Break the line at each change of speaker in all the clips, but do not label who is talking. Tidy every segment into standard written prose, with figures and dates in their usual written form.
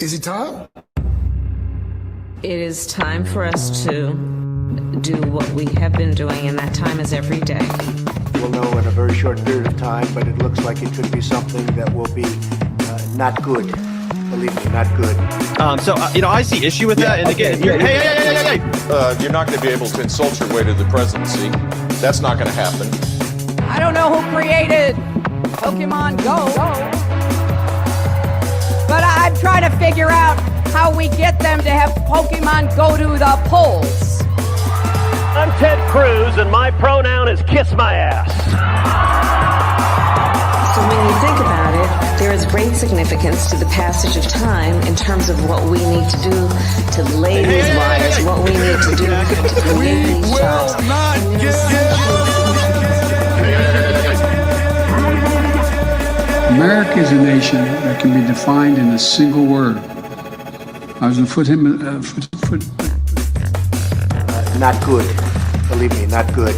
Is it time?
It is time for us to do what we have been doing, and that time is every day.
We'll know in a very short period of time, but it looks like it could be something that will be not good. Believe me, not good.
I see issue with that. And again, hey.
You're not going to be able to insult your way to the presidency. That's not going to happen.
I don't know who created Pokemon Go, but I'm trying to figure out how we get them to have Pokemon go to the polls.
I'm Ted Cruz, and my pronoun is kiss my ass.
So when you think about it, there is great significance to the passage of time in terms of what we need to do to lay these wires, what we need to do to create these jobs.
America is a nation that can be defined in a single word. I was going to put him.
Not good. Believe me, not good.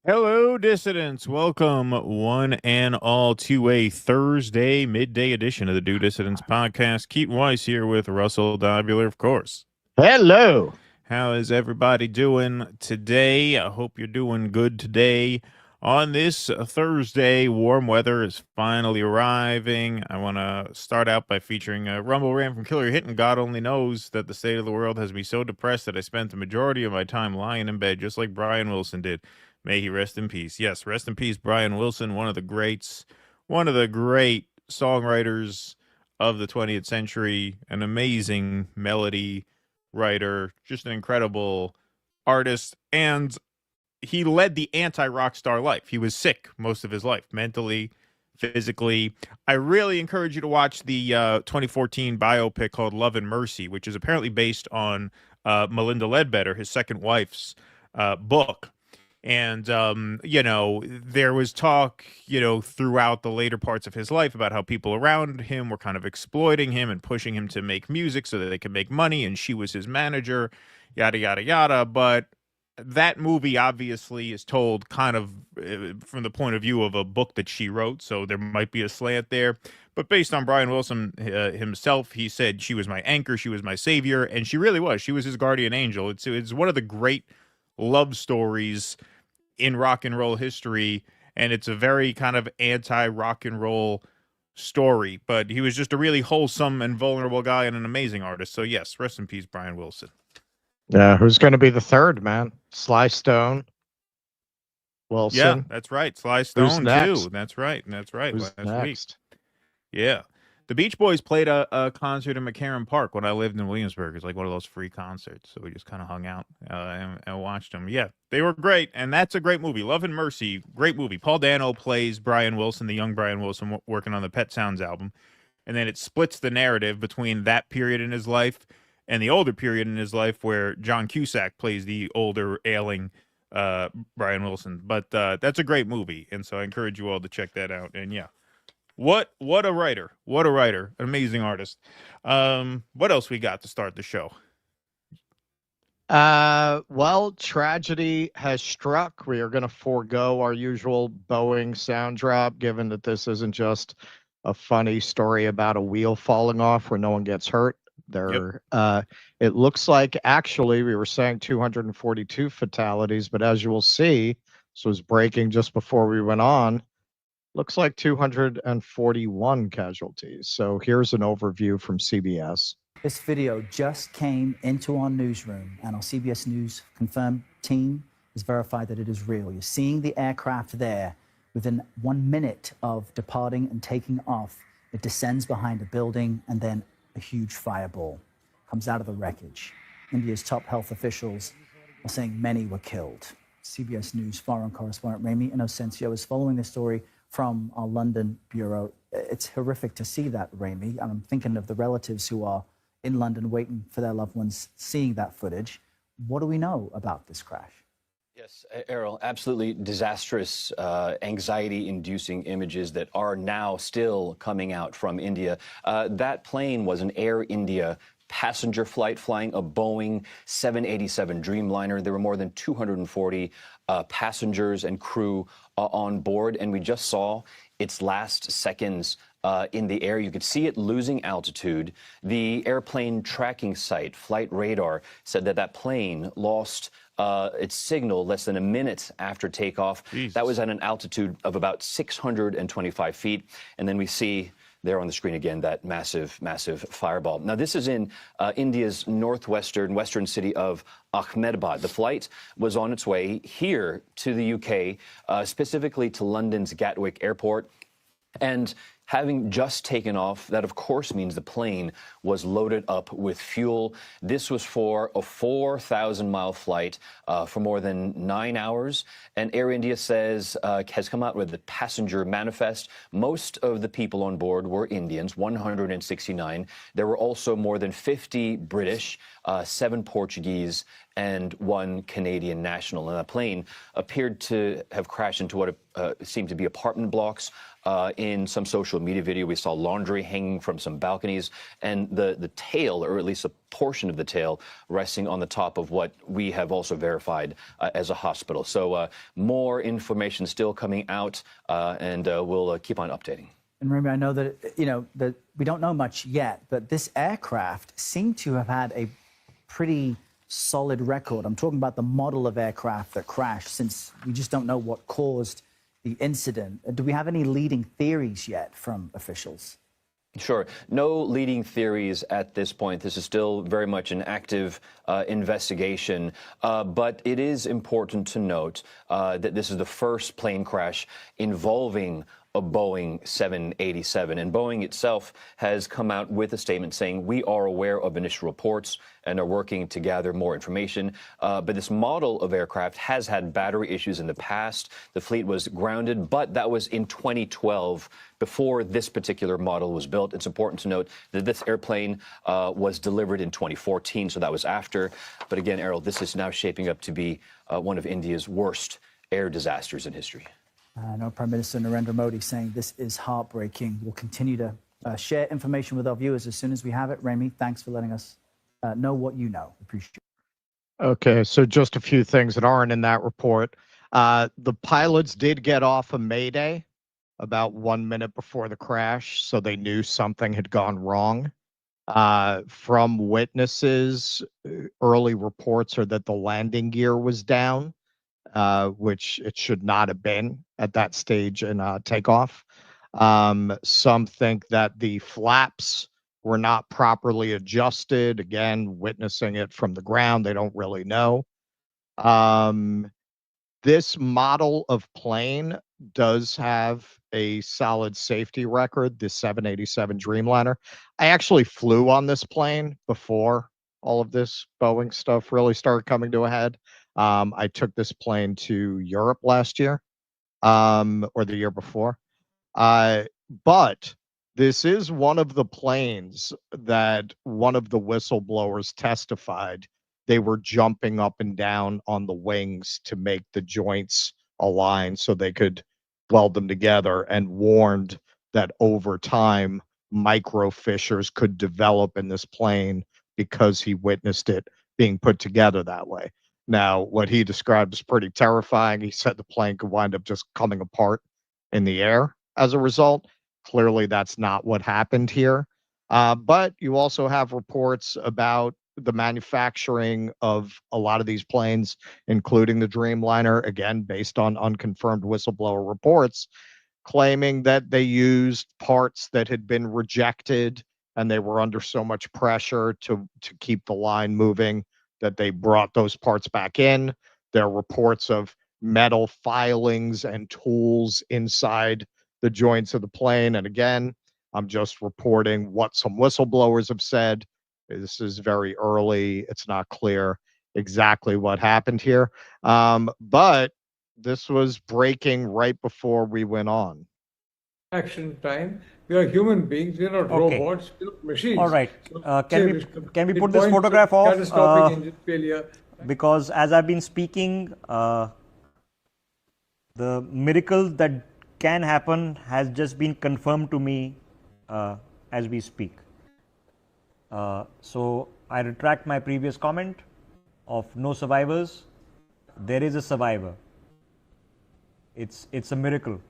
Hello, dissidents. Welcome, one and all, to a Thursday midday edition of the Do Dissidents podcast. Keaton Weiss here with Russell Dobular, of course.
Hello.
How is everybody doing today? I hope you're doing good today. On this Thursday, warm weather is finally arriving. I want to start out by featuring a Rumble Rant from Killer Hit, and God only knows that the state of the world has me so depressed that I spent the majority of my time lying in bed, just like Brian Wilson did. May he rest in peace. Yes, rest in peace, Brian Wilson, one of the greats, one of the great songwriters of the 20th century, an amazing melody writer, just an incredible artist, and he led the anti-rock star life. He was sick most of his life, mentally, physically. I really encourage you to watch the 2014 biopic called Love and Mercy, which is apparently based on Melinda Ledbetter, his second wife's book. And, there was talk, throughout the later parts of his life about how people around him were kind of exploiting him and pushing him to make music so that they could make money. And she was his manager, yada, yada, yada. But that movie obviously is told kind of from the point of view of a book that she wrote, so there might be a slant there. But based on Brian Wilson himself, he said she was my anchor, she was my savior, and she really was. She was his guardian angel. It's one of the great love stories in rock and roll history, and it's a very kind of anti-rock and roll story. But he was just a really wholesome and vulnerable guy and an amazing artist. So yes, rest in peace, Brian Wilson.
Yeah, who's going to be the third, man? Sly Stone, Wilson.
Yeah, that's right. Sly Stone too. That's right. That's right.
Who's next?
Week. Yeah. The Beach Boys played a concert in McCarran Park when I lived in Williamsburg. It's like one of those free concerts. So we just kind of hung out and watched them. Yeah, they were great. And that's a great movie. Love and Mercy, great movie. Paul Dano plays Brian Wilson, the young Brian Wilson working on the Pet Sounds album. And then it splits the narrative between that period in his life and the older period in his life where John Cusack plays the older, ailing Brian Wilson. But that's a great movie, and so I encourage you all to check that out. And yeah, what a writer. What a writer. An amazing artist. What else we got to start the show?
Well, tragedy has struck. We are going to forego our usual Boeing sound drop, given that this isn't just a funny story about a wheel falling off where no one gets hurt. There, it looks like actually we were saying 242 fatalities, but as you will see, this was breaking just before we went on. Looks like 241 casualties. So here's an overview from CBS.
This video just came into our newsroom, and our CBS News confirmed team has verified that it is real. You're seeing the aircraft there. Within 1 minute of departing and taking off, it descends behind a building, and then a huge fireball comes out of the wreckage. India's top health officials are saying many were killed. CBS News foreign correspondent Remy Inocencio is following this story from our London bureau. It's horrific to see that, Remy, and I'm thinking of the relatives who are in London waiting for their loved ones seeing that footage. What do we know about this crash?
Yes, Errol, absolutely disastrous, anxiety-inducing images that are now still coming out from India. That plane was an Air India passenger flight flying a Boeing 787 Dreamliner. There were more than 240 passengers and crew on board, and we just saw its last seconds in the air. You could see it losing altitude. The airplane tracking site, Flight Radar, said that that plane lost its signal less than a minute after takeoff. Jesus. That was at an altitude of about 625 feet. And then we see there on the screen again that massive, massive fireball. Now, this is in India's western city of Ahmedabad. The flight was on its way here to the UK, specifically to London's Gatwick Airport. And having just taken off, that of course means the plane was loaded up with fuel. This was for a 4,000-mile flight for more than 9 hours. And Air India says has come out with the passenger manifest. Most of the people on board were Indians, 169. There were also more than 50 British, 7 Portuguese, and 1 Canadian national. And the plane appeared to have crashed into what seemed to be apartment blocks. In some social media video, we saw laundry hanging from some balconies, and the tail, or at least a portion of the tail, resting on the top of what we have also verified as a hospital. So more information still coming out, and we'll keep on updating.
And Remy, I know that, that we don't know much yet, but this aircraft seemed to have had a pretty solid record. I'm talking about the model of aircraft that crashed, since we just don't know what caused the incident. Do we have any leading theories yet from officials?
Sure. No leading theories at this point. This is still very much an active investigation. But it is important to note that this is the first plane crash involving a Boeing 787. And Boeing itself has come out with a statement saying, we are aware of initial reports and are working to gather more information. But this model of aircraft has had battery issues in the past. The fleet was grounded, but that was in 2012, before this particular model was built. It's important to note that this airplane was delivered in 2014, so that was after. But again, Errol, this is now shaping up to be one of India's worst air disasters in history.
I know Prime Minister Narendra Modi saying this is heartbreaking. We'll continue to share information with our viewers as soon as we have it. Remy, thanks for letting us know what you know. Appreciate it.
Okay, so just a few things that aren't in that report. The pilots did get off a Mayday about 1 minute before the crash, so they knew something had gone wrong. From witnesses, early reports are that the landing gear was down, which it should not have been at that stage in takeoff. Some think that the flaps were not properly adjusted. Again, witnessing it from the ground, they don't really know. Um, this model of plane does have a solid safety record, the 787 Dreamliner. I actually flew on this plane before all of this Boeing stuff really started coming to a head. I took this plane to Europe last year, or the year before. Uh, but this is one of the planes that one of the whistleblowers testified they were jumping up and down on the wings to make the joints align so they could weld them together, and warned that over time micro fissures could develop in this plane because he witnessed it being put together that way. Now, what he described is pretty terrifying. He said the plane could wind up just coming apart in the air as a result. Clearly, that's not what happened here. But you also have reports about the manufacturing of a lot of these planes, including the Dreamliner, again, based on unconfirmed whistleblower reports, claiming that they used parts that had been rejected and they were under so much pressure to keep the line moving that they brought those parts back in. There are reports of metal filings and tools inside the joints of the plane. And again, I'm just reporting what some whistleblowers have said. This is very early. It's not clear exactly what happened here. But this was breaking right before we went on.
Action time. We are human beings. We are not robots. We are machines.
All right.
So,
Can we put this photograph off?
Catastrophic engine failure.
Because as I've been speaking, the miracle that can happen has just been confirmed to me as we speak. So I retract my previous comment of no survivors. There is a survivor. It's a miracle.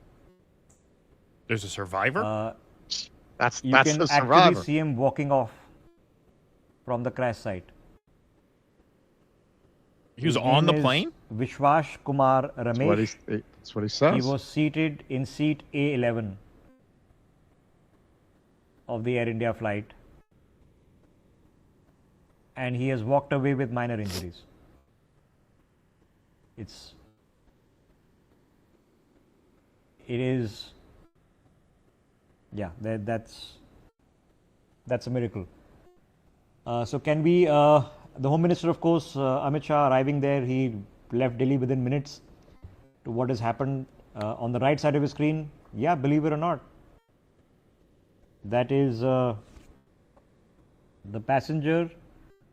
There's a survivor?
That's
you
the
can
survivor.
actually see him walking off from the crash site.
He was
His
on the
name is
plane?
Vishwash Kumar Ramesh.
That's what he says.
He was seated in seat A11 of the Air India flight, and he has walked away with minor injuries. That's a miracle. So can we, the Home Minister, of course, Amit Shah, arriving there, he left Delhi within minutes to what has happened on the right side of his screen. Yeah, believe it or not, that is the passenger.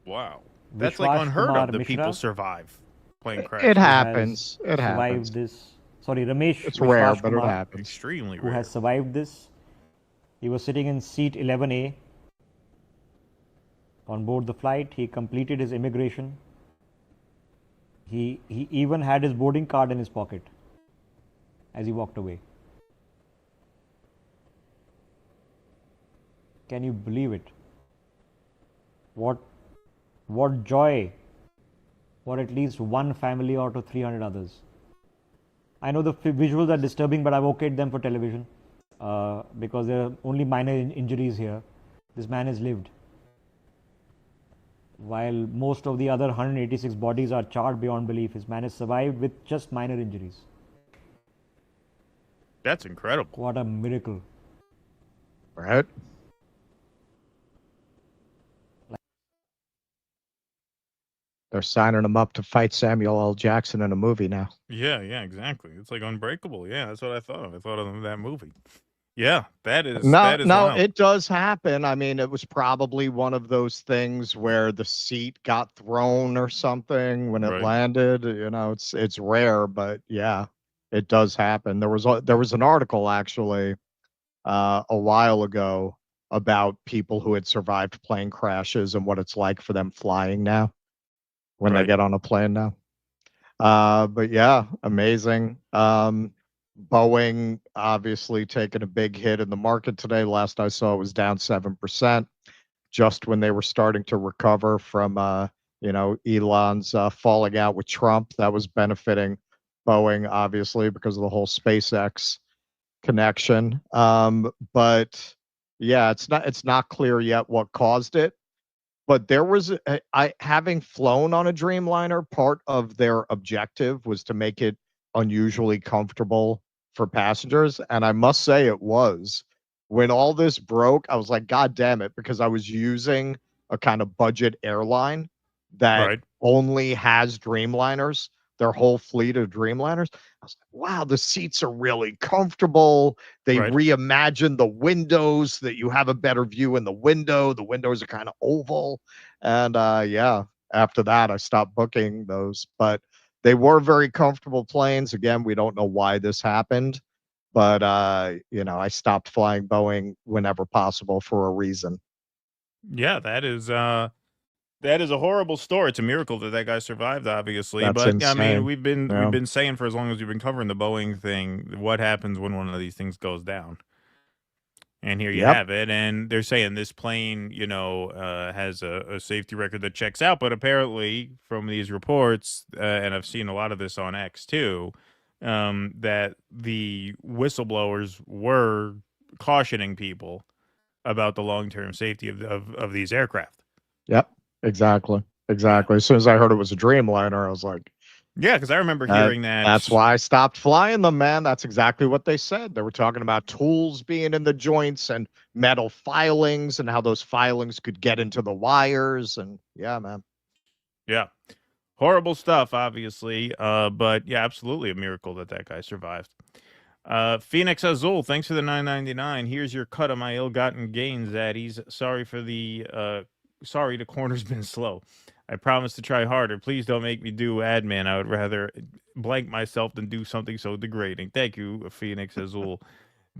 Wow. That's like unheard of that people survive plane crashes.
It happens. It
survived
happens.
this. Sorry, Ramesh.
It's rare,
Vishwash
but it
Kumar,
happens.
Extremely
who
rare.
has survived this. He was sitting in seat 11A on board the flight. He completed his immigration. He even had his boarding card in his pocket as he walked away. Can you believe it? What joy for at least one family out of 300 others. I know the visuals are disturbing, but I've okayed them for television because there are only minor injuries here. This man has lived, while most of the other 186 bodies are charred beyond belief. His man has survived with just minor injuries.
That's incredible.
What a miracle.
Right? They're signing him up to fight Samuel L. Jackson in a movie now.
Yeah, exactly. It's like Unbreakable. Yeah, that's what I thought. I thought of that movie. Yeah, that is
No,
wild.
it does happen. I mean, it was probably one of those things where the seat got thrown or something when it
Right.
landed. You know, it's rare, but yeah, it does happen. There was an article actually a while ago about people who had survived plane crashes and what it's like for them flying now. when they get on a plane now. But yeah, amazing. Boeing obviously taking a big hit in the market today. Last I saw, it was down 7%, just when they were starting to recover from, Elon's falling out with Trump. That was benefiting Boeing, obviously, because of the whole SpaceX connection. But yeah, it's not clear yet what caused it. But there was having flown on a Dreamliner, part of their objective was to make it unusually comfortable for passengers, and I must say it was. When all this broke, I was like, God damn it, because I was using a kind of budget airline that only has Dreamliners, their whole fleet of Dreamliners. I was like, wow, the seats are really comfortable. They reimagined the windows that you have a better view in the window. The windows are kind of oval. And yeah, after that, I stopped booking those. But they were very comfortable planes. Again, we don't know why this happened. But, I stopped flying Boeing whenever possible for a reason.
Yeah, that is a horrible story. It's a miracle that that guy survived, obviously.
That's
but I mean,
insane.
we've been
Yeah.
saying for as long as we've been covering the Boeing thing, what happens when one of these things goes down? And here you
Yep.
have it. And they're saying this plane, has a safety record that checks out. But apparently, from these reports, and I've seen a lot of this on X too, that the whistleblowers were cautioning people about the long-term safety of these aircraft.
Yep. Exactly. As soon as I heard it was a Dreamliner, I was like,
yeah, because I remember hearing that.
That's why I stopped flying them, man. That's exactly what they said. They were talking about tools being in the joints and metal filings and how those filings could get into the wires. And yeah, man.
Yeah. Horrible stuff, obviously. But yeah, absolutely a miracle that that guy survived. Phoenix Azul, thanks for the $9.99. Here's your cut of my ill-gotten gains, zaddies. Sorry, the corner's been slow. I promise to try harder. Please don't make me do admin. I would rather blank myself than do something so degrading. Thank you, Phoenix Azul.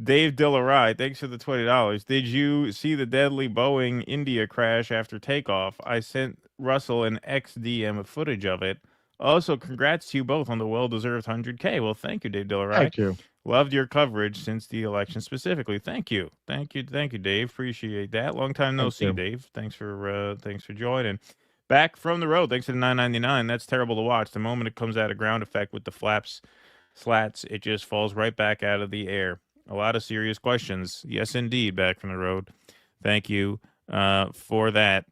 Dave Dillarai, thanks for the $20. Did you see the deadly Boeing India crash after takeoff? I sent Russell an XDM footage of it. Also, congrats to you both on the well-deserved 100K. Well, thank you, Dave Dillarai.
Thank you.
Loved your coverage since the election specifically. Thank you, Dave. Appreciate that. Long time no see, Dave. Thanks for joining. Back from the road. Thanks to the $9.99. That's terrible to watch. The moment it comes out of ground effect with the slats, it just falls right back out of the air. A lot of serious questions. Yes, indeed. Back from the road. Thank you for that.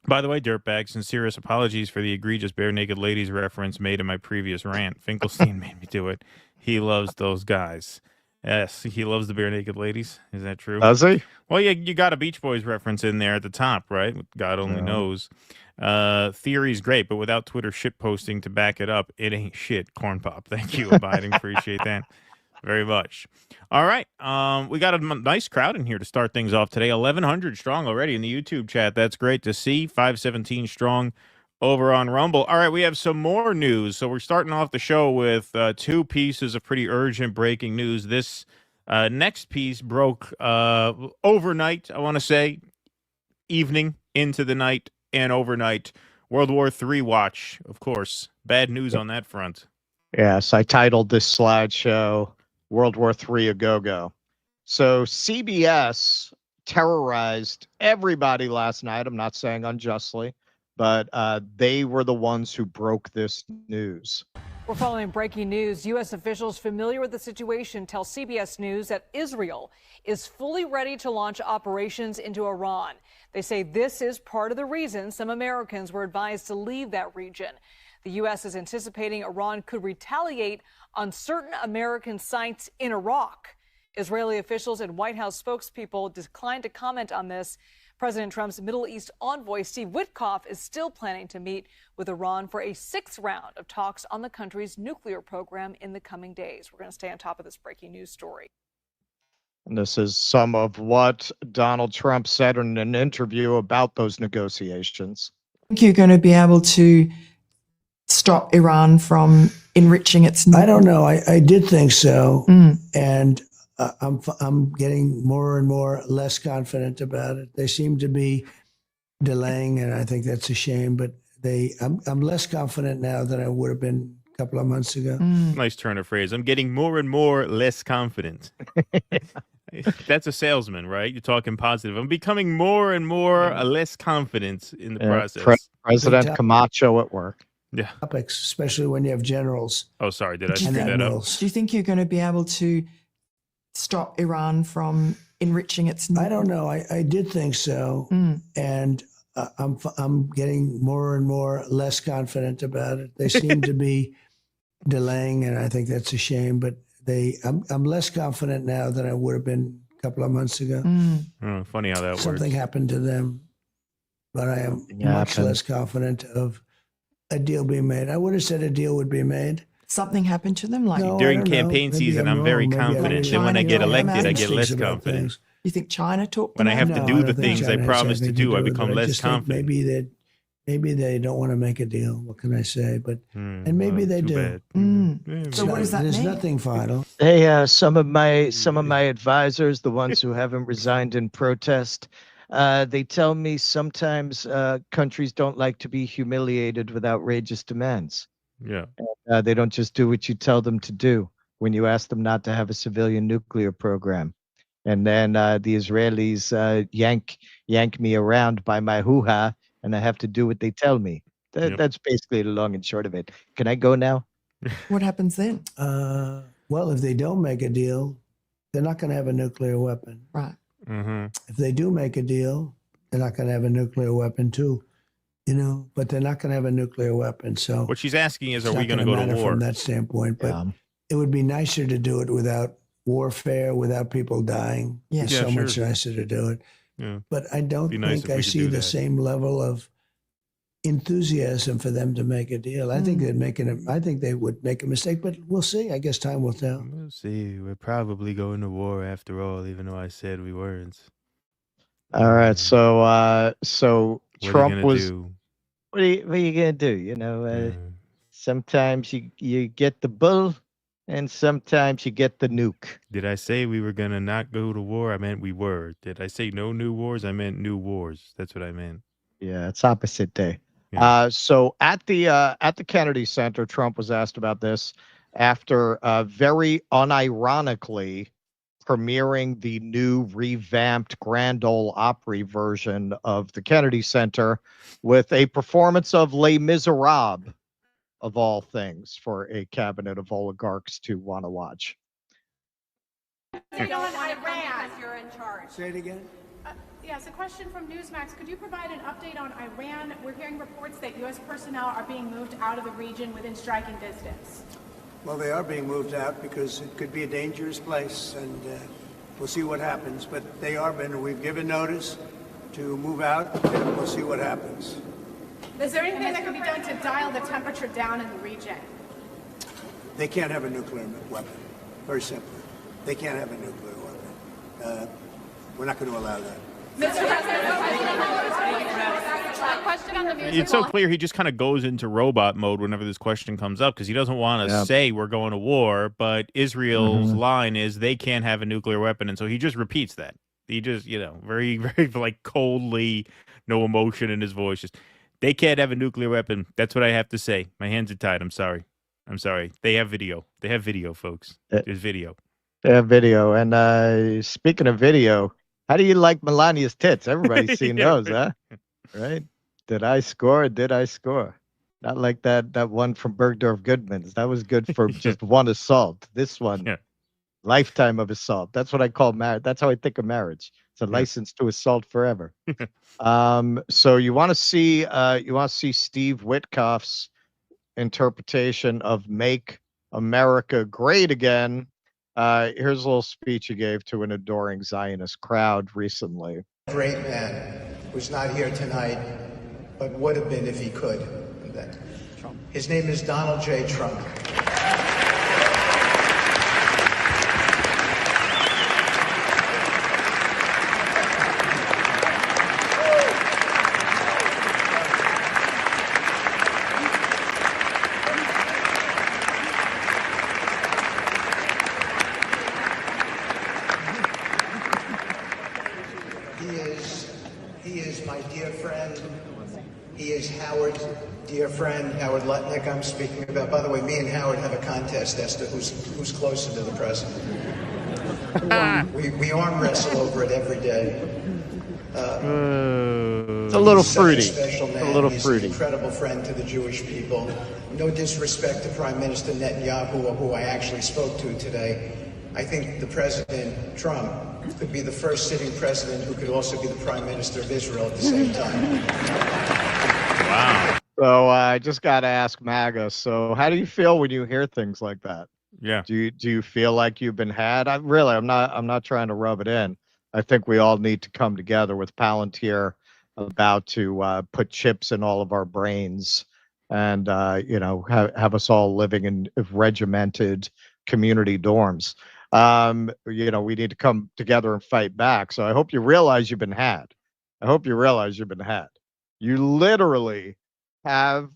By the way, dirtbag, sincerest apologies for the egregious bare naked ladies reference made in my previous rant. Finkelstein made me do it. He loves those guys. Yes, he loves the bare naked ladies. Is that true?
Does he?
Well, yeah, you got a Beach Boys reference in there at the top, right? God only knows. Theory's great, but without Twitter shit posting to back it up, it ain't shit. Corn Pop. Thank you, Abiding. Appreciate that very much. All right. We got a nice crowd in here to start things off today. 1,100 strong already in the YouTube chat. That's great to see. 517 strong over on Rumble. All right, we have some more news. So we're starting off the show with two pieces of pretty urgent breaking news. This next piece broke overnight, I want to say, evening into the night and overnight. World War III watch, of course. Bad news on that front.
Yes, I titled this slideshow World War III a go-go. So CBS terrorized everybody last night. I'm not saying unjustly, but they were the ones who broke this news.
We're following breaking news. U.S. officials familiar with the situation tell CBS News that Israel is fully ready to launch operations into Iran. They say this is part of the reason some Americans were advised to leave that region. The U.S. is anticipating Iran could retaliate on certain American sites in Iraq. Israeli officials and White House spokespeople declined to comment on this. President Trump's Middle East envoy, Steve Witkoff, is still planning to meet with Iran for a sixth round of talks on the country's nuclear program in the coming days. We're going to stay on top of this breaking news story.
And this is some of what Donald Trump said in an interview about those negotiations.
I think you're going to be able to stop Iran from enriching its...
I don't know. I did think so. And I'm getting more and more less confident about it. They seem to be delaying, and I think that's a shame, but I'm less confident now than I would have been a couple of months ago.
Nice turn of phrase. I'm getting more and more less confident. That's a salesman, right? You're talking positive. I'm becoming more and more less confident in the process.
President Camacho at work.
Yeah.
Topics, especially when you have generals.
Oh, sorry. Did I
Do you
screw that up?
Do you think you're going to be able to stop Iran from enriching its nuclear?
I don't know. I did think so, and I'm getting more and more less confident about it. They seem to be delaying, and I think that's a shame. But I'm less confident now than I would have been a couple of months ago.
Oh, funny how that works.
Something happened to them, but I am much less confident of a deal being made. I would have said a deal would be made.
Something happened to them, like
during campaign season, I'm very confident. Then when I get elected, I get less confident.
You think China talked?
When I have to do the things I promised to do, I become less confident.
Maybe they don't want to make a deal. What can I say? But and maybe they do.
So what does that mean?
There's nothing final.
Hey, some of my advisors, the ones who haven't resigned in protest, they tell me sometimes countries don't like to be humiliated with outrageous demands.
Yeah.
They don't just do what you tell them to do when you ask them not to have a civilian nuclear program. And then the Israelis yank me around by my hoo-ha, and I have to do what they tell me. That's basically the long and short of it. Can I go now?
What happens then?
Well, if they don't make a deal, they're not going to have a nuclear weapon.
Right.
If they do make a deal, they're not going to have a nuclear weapon too. But they're not going to have a nuclear weapon. So
what she's asking is, are we going to go to war?
From that standpoint, but it would be nicer to do it without warfare, without people dying. It's so much nicer to do it.
Yeah.
But I don't think I see the same level of enthusiasm for them to make a deal. I think I think they would make a mistake, but we'll see. I guess time will tell.
We'll see. We're probably going to war after all, even though I said we weren't.
All right. So Trump was.
Do?
What are you gonna do? Sometimes you get the bull, and sometimes you get the nuke.
Did I say we were gonna not go to war? I meant we were. Did I say no new wars? I meant new wars. That's what I meant.
Yeah, it's opposite day.
Yeah.
So at the Kennedy Center, Trump was asked about this after very unironically premiering the new revamped Grand Ole Opry version of the Kennedy Center with a performance of Les Miserables, of all things, for a cabinet of oligarchs to want to watch.
You don't want Iran. You're in charge.
Say it again.
Yes, a question from Newsmax. Could you provide an update on Iran? We're hearing reports that U.S. personnel are being moved out of the region within striking distance.
Well, they are being moved out because it could be a dangerous place, and we'll see what happens. But they are we've given notice to move out, and we'll see what happens.
Is there anything that can be done to dial the temperature down in the region?
They can't have a nuclear weapon. Very simply. They can't have a nuclear weapon. We're not going to allow that.
It's so clear he just kind of goes into robot mode whenever this question comes up because he doesn't want to say we're going to war, but Israel's line is they can't have a nuclear weapon, and so he just repeats that. He just, very, very like coldly, no emotion in his voice. Just, they can't have a nuclear weapon. That's what I have to say. My hands are tied. I'm sorry. They have video. They have video, folks. There's video.
They have video. And speaking of video, how do you like Melania's tits? Everybody's seen those, huh? Right? Did I score? Not like that one from Bergdorf Goodman's. That was good for just one assault. This one, lifetime of assault. That's what I call marriage. That's how I think of marriage. It's a license to assault forever. So you want to see Steve Witkoff's interpretation of "Make America Great Again." Here's a little speech he gave to an adoring Zionist crowd recently.
Great man who's not here tonight, but would have been if he could. His name is Donald J. Trump. He is my dear friend. He He is Howard's dear friend, Howard Lutnick, I'm speaking about. By the way, me and Howard have a contest as to who's closer to the president. We arm wrestle over it every day.
It's a little fruity.
Special man.
A little
He's
fruity.
an incredible friend to the Jewish people. No disrespect to Prime Minister Netanyahu, who I actually spoke to today. I think the President Trump could be the first sitting president who could also be the Prime Minister of Israel at the same time.
Wow.
So I just got to ask MAGA. So how do you feel when you hear things like that?
Yeah.
Do you feel like you've been had? I'm not trying to rub it in. I think we all need to come together with Palantir about to put chips in all of our brains and have us all living in regimented community dorms. We need to come together and fight back. So I hope you realize you've been had. I hope you realize you've been had. You literally have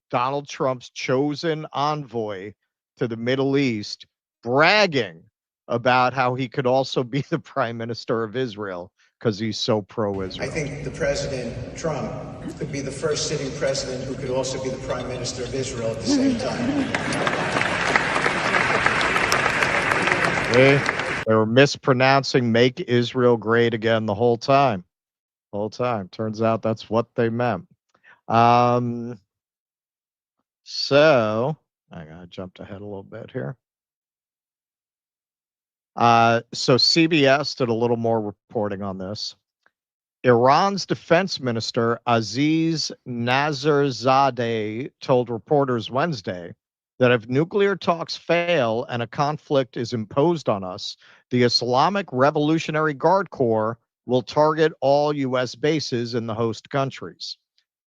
Donald Trump's chosen envoy to the Middle East bragging about how he could also be the Prime Minister of Israel because he's so pro-Israel.
I think the President Trump could be the first sitting president who could also be the Prime Minister of Israel at the same time.
They were mispronouncing "Make Israel Great Again" the whole time. Turns out that's what they meant. So I gotta jump ahead a little bit here. So CBS did a little more reporting on this. Iran's defense minister Aziz Nazarzadeh told reporters Wednesday that if nuclear talks fail and a conflict is imposed on us, the Islamic Revolutionary Guard Corps will target all U.S. bases in the host countries.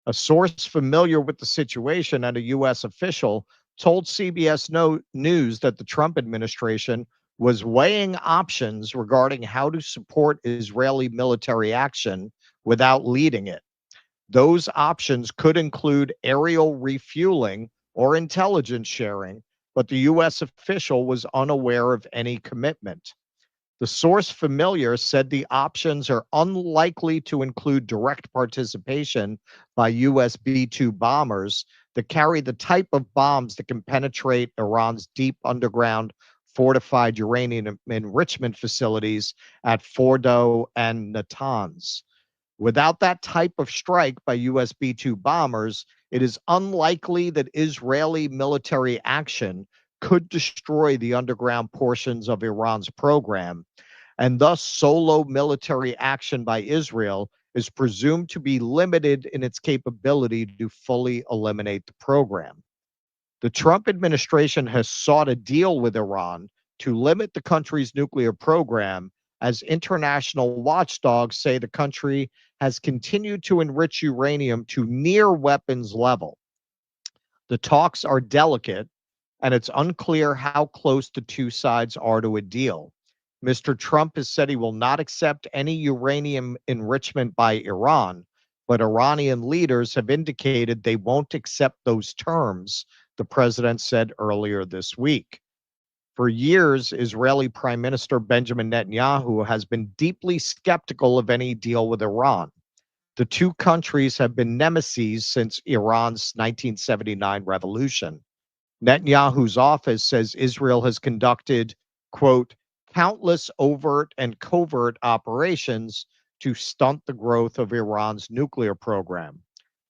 A source familiar with the situation and a U.S. official told CBS News that the Trump administration was weighing options regarding how to support Israeli military action without leading it. Those options could include aerial refueling or intelligence sharing, but the U.S. official was unaware of any commitment. The source familiar said the options are unlikely to include direct participation by U.S. B-2 bombers that carry the type of bombs that can penetrate Iran's deep underground fortified uranium enrichment facilities at Fordo and Natanz. Without that type of strike by U.S. B-2 bombers, it is unlikely that Israeli military action could destroy the underground portions of Iran's program, and thus solo military action by Israel is presumed to be limited in its capability to fully eliminate the program. The Trump administration has sought a deal with Iran to limit the country's nuclear program, as international watchdogs say the country has continued to enrich uranium to near weapons level. The talks are delicate, and it's unclear how close the two sides are to a deal. Mr. Trump has said he will not accept any uranium enrichment by Iran, but Iranian leaders have indicated they won't accept those terms, the president said earlier this week. For years, Israeli Prime Minister Benjamin Netanyahu has been deeply skeptical of any deal with Iran. The two countries have been nemesis since Iran's 1979 revolution. Netanyahu's office says Israel has conducted, quote, countless overt and covert operations to stunt the growth of Iran's nuclear program.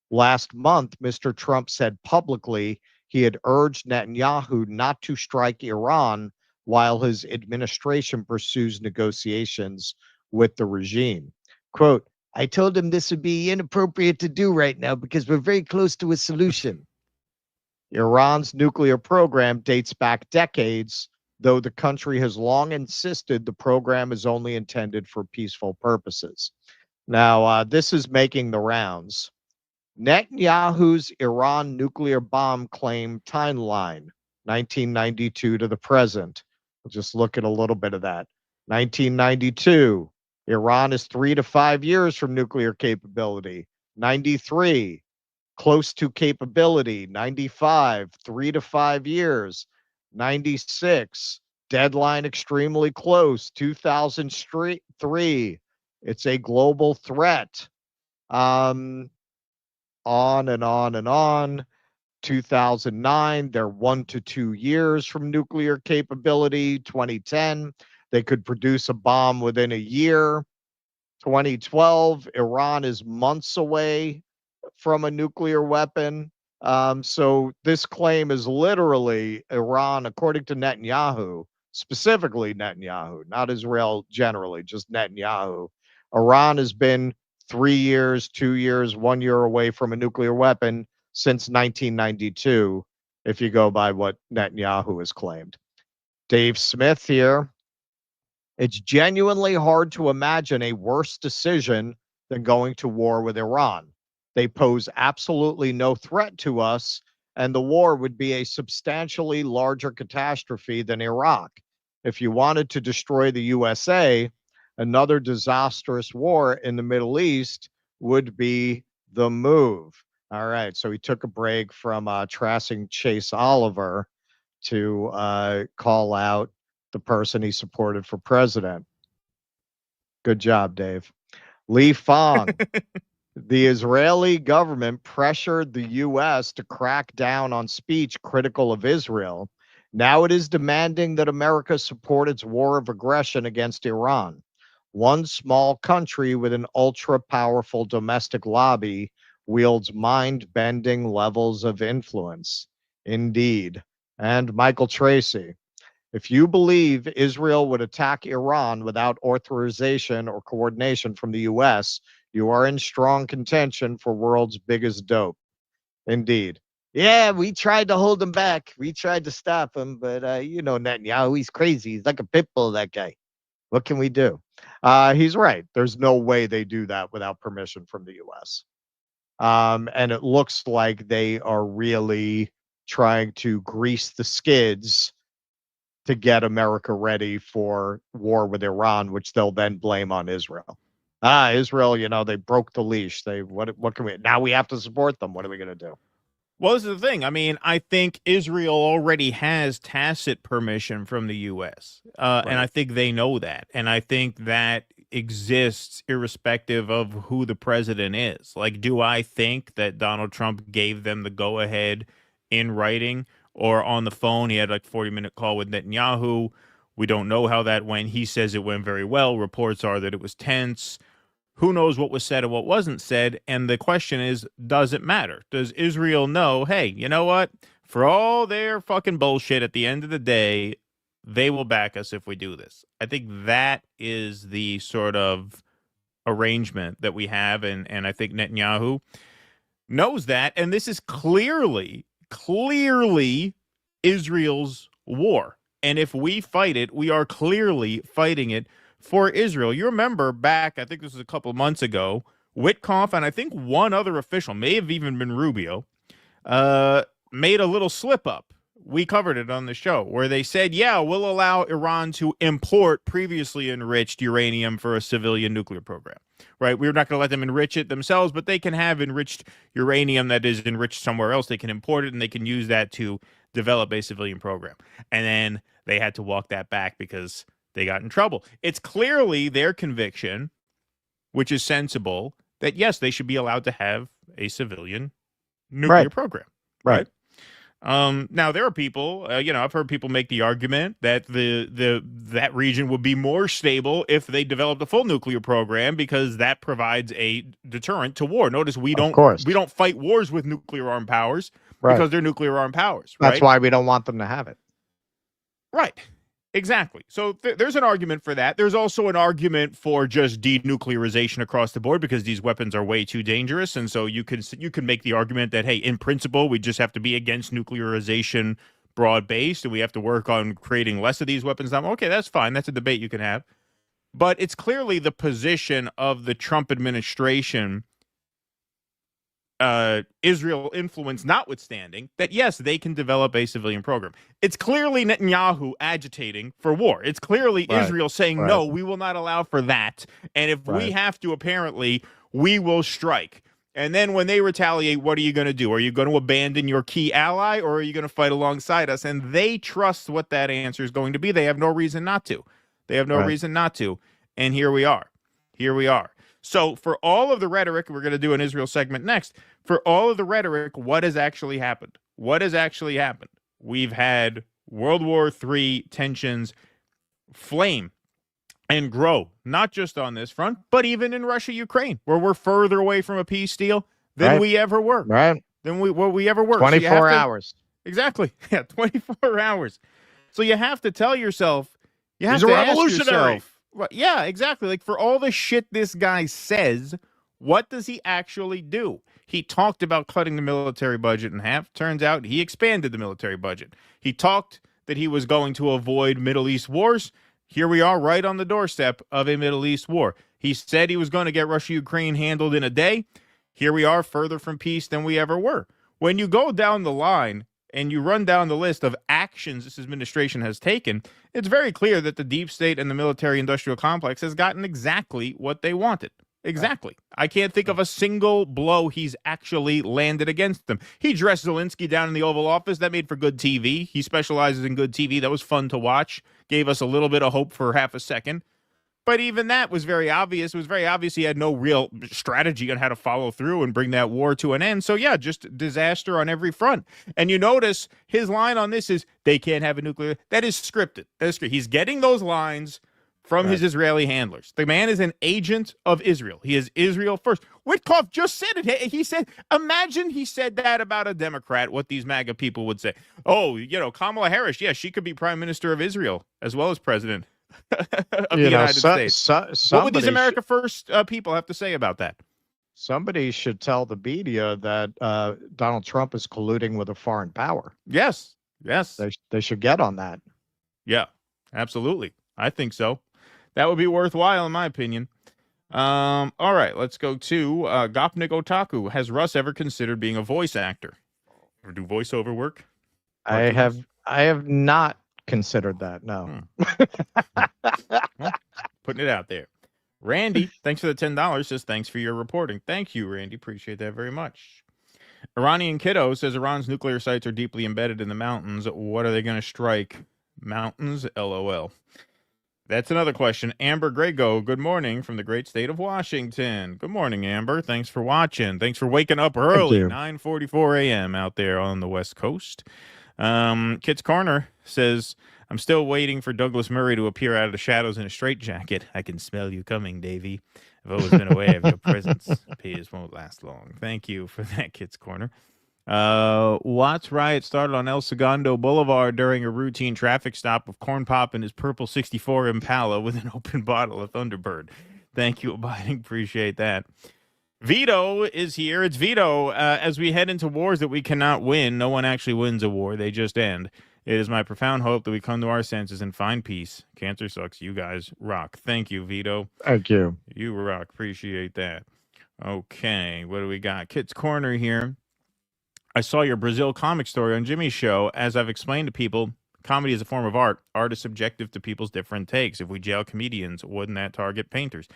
Last month, Mr. Trump said publicly he had urged Netanyahu not to strike Iran while his administration pursues negotiations with the regime. Quote, I told him this would be inappropriate to do right now because we're very close to a solution. Iran's nuclear program dates back decades, though the country has long insisted the program is only intended for peaceful purposes. Now, this is making the rounds. Netanyahu's Iran nuclear bomb claim timeline, 1992 to the present. We'll just look at a little bit of that. 1992, Iran is 3 to 5 years from nuclear capability. 93, close to capability. 95, 3 to 5 years. 96, deadline extremely close. 2003, it's a global threat. on and on and on. 2009, they're 1 to 2 years from nuclear capability. 2010, they could produce a bomb within a year. 2012, Iran is months away from a nuclear weapon. So this claim is literally Iran, according to Netanyahu, specifically Netanyahu, not Israel generally, just Netanyahu. Iran has been 3 years, 2 years, 1 year away from a nuclear weapon since 1992, if you go by what Netanyahu has claimed. Dave Smith here. It's genuinely hard to imagine a worse decision than going to war with Iran. They pose absolutely no threat to us, and the war would be a substantially larger catastrophe than Iraq. If you wanted to destroy the USA, another disastrous war in the Middle East would be the move. All right, so he took a break from trashing Chase Oliver to call out the person he supported for president. Good job, Dave. Lee Fong. The Israeli government pressured the U.S. to crack down on speech critical of Israel. Now it is demanding that America support its war of aggression against Iran. One small country with an ultra-powerful domestic lobby wields mind-bending levels of influence. Indeed. And Michael Tracy. If you believe Israel would attack Iran without authorization or coordination from the U.S., you are in strong contention for world's biggest dope. Indeed. Yeah, we tried to hold him back. We tried to stop him, but you know Netanyahu, he's crazy. He's like a pit bull, that guy. What can we do? He's right. There's no way they do that without permission from the U.S. And it looks like they are really trying to grease the skids to get America ready for war with Iran, which they'll then blame on Israel. Israel, you know, they broke the leash. What can we, now we have to support them. What are we going to do?
Well, this is the thing. I mean, I think Israel already has tacit permission from the U.S., and I think they know that. And I think that exists irrespective of who the president is. Like, do I think that Donald Trump gave them the go-ahead in writing or on the phone? He had like a 40-minute call with Netanyahu. We don't know how that went. He says it went very well. Reports are that it was tense. Who knows what was said and what wasn't said? And the question is, does it matter? Does Israel know, hey, you know what? For all their fucking bullshit, at the end of the day, they will back us if we do this. I think that is the sort of arrangement that we have. And I think Netanyahu knows that. And this is clearly Israel's war. And if we fight it, we are clearly fighting it for Israel. You remember back, I think this was a couple of months ago, Witkoff and I think one other official, may have even been Rubio, made a little slip up. We covered it on the show where they said, yeah, we'll allow Iran to import previously enriched uranium for a civilian nuclear program, right? We're not going to let them enrich it themselves, but they can have enriched uranium that is enriched somewhere else. They can import it and they can use that to develop a civilian program. And then they had to walk that back because they got in trouble. It's clearly their conviction, which is sensible, that yes, they should be allowed to have a civilian nuclear program. Right. Now there are people, I've heard people make the argument that that region would be more stable if they developed a full nuclear program because that provides a deterrent to war. Notice we don't fight wars with nuclear armed powers because they're nuclear armed powers.
That's why we don't want them to have it.
Right. Exactly. So there's an argument for that. There's also an argument for just denuclearization across the board because these weapons are way too dangerous. And so you can make the argument that, hey, in principle, we just have to be against nuclearization broad-based and we have to work on creating less of these weapons. Okay, that's fine. That's a debate you can have. But it's clearly the position of the Trump administration, Israel influence notwithstanding, that yes, they can develop a civilian program. It's clearly Netanyahu agitating for war. It's clearly Israel saying, no, we will not allow for that. And if we have to, apparently, we will strike. And then when they retaliate, what are you going to do? Are you going to abandon your key ally or are you going to fight alongside us? And they trust what that answer is going to be. They have no reason not to. They have no reason not to. And here we are. Here we are. So for all of the rhetoric, we're going to do an Israel segment next. For all of the rhetoric, what has actually happened? What has actually happened? We've had World War III tensions flame and grow, not just on this front, but even in Russia, Ukraine, where we're further away from a peace deal than we ever were.
Right.
Than we ever were.
24 hours.
Exactly. Yeah, 24 hours. So you have to tell yourself, you have
He's
to
a
ask
revolutionary.
yourself, well, yeah, exactly. Like for all the shit this guy says, what does he actually do? He talked about cutting the military budget in half. Turns out he expanded the military budget. He talked that he was going to avoid Middle East wars. Here we are right on the doorstep of a Middle East war. He said he was going to get Russia-Ukraine handled in a day. Here we are further from peace than we ever were. When you go down the line and you run down the list of actions this administration has taken, it's very clear that the deep state and the military-industrial complex has gotten exactly what they wanted. Exactly. I can't think of a single blow he's actually landed against them. He dressed Zelensky down in the Oval Office. That made for good TV. He specializes in good TV. That was fun to watch. Gave us a little bit of hope for half a second. But even that was very obvious. It was very obvious he had no real strategy on how to follow through and bring that war to an end. So, yeah, just disaster on every front. And you notice his line on this is, they can't have a nuclear. That is scripted. That is scripted. He's getting those lines from his Israeli handlers. The man is an agent of Israel. He is Israel first. Witkoff just said it. He said, imagine he said that about a Democrat, what these MAGA people would say. Oh, Kamala Harris, yeah, she could be prime minister of Israel as well as president of the United States. What would these America First people have to say about that?
Somebody should tell the media that Donald Trump is colluding with a foreign power.
Yes.
They should get on that.
Yeah, absolutely. I think so. That would be worthwhile, in my opinion. All right, let's go to Gopnik Otaku. Has Russ ever considered being a voice actor or do voiceover work?
I have not considered that. No.
Well, putting it out there. Randy, thanks for the $10. Says thanks for your reporting. Thank you, Randy. Appreciate that very much. Iranian Kiddo says Iran's nuclear sites are deeply embedded in the mountains. What are they going to strike? Mountains? LOL. That's another question. Amber Grego, good morning from the great state of Washington. Good morning, Amber. Thanks for watching. Thanks for waking up early, 9:44 a.m. out there on the West Coast. Kit's Corner says, I'm still waiting for Douglas Murray to appear out of the shadows in a straitjacket. I can smell you coming, Davey. I've always been aware of your presence. Peers won't last long. Thank you for that, Kit's Corner. Watts riot started on El Segundo Boulevard during a routine traffic stop of Corn Pop and his purple 64 Impala with an open bottle of Thunderbird. Thank you, Abiding. Appreciate that. Vito is here. It's Vito. As we head into wars that we cannot win, no one actually wins a war. They just end. It is my profound hope that we come to our senses and find peace. Cancer sucks. You guys rock. Thank you, Vito.
Thank you.
You rock. Appreciate that. Okay, what do we got? Kit's Corner here. I saw your Brazil comic story on Jimmy's show. As I've explained to people, comedy is a form of art. Art is subjective to people's different takes. If we jail comedians, wouldn't that target painters?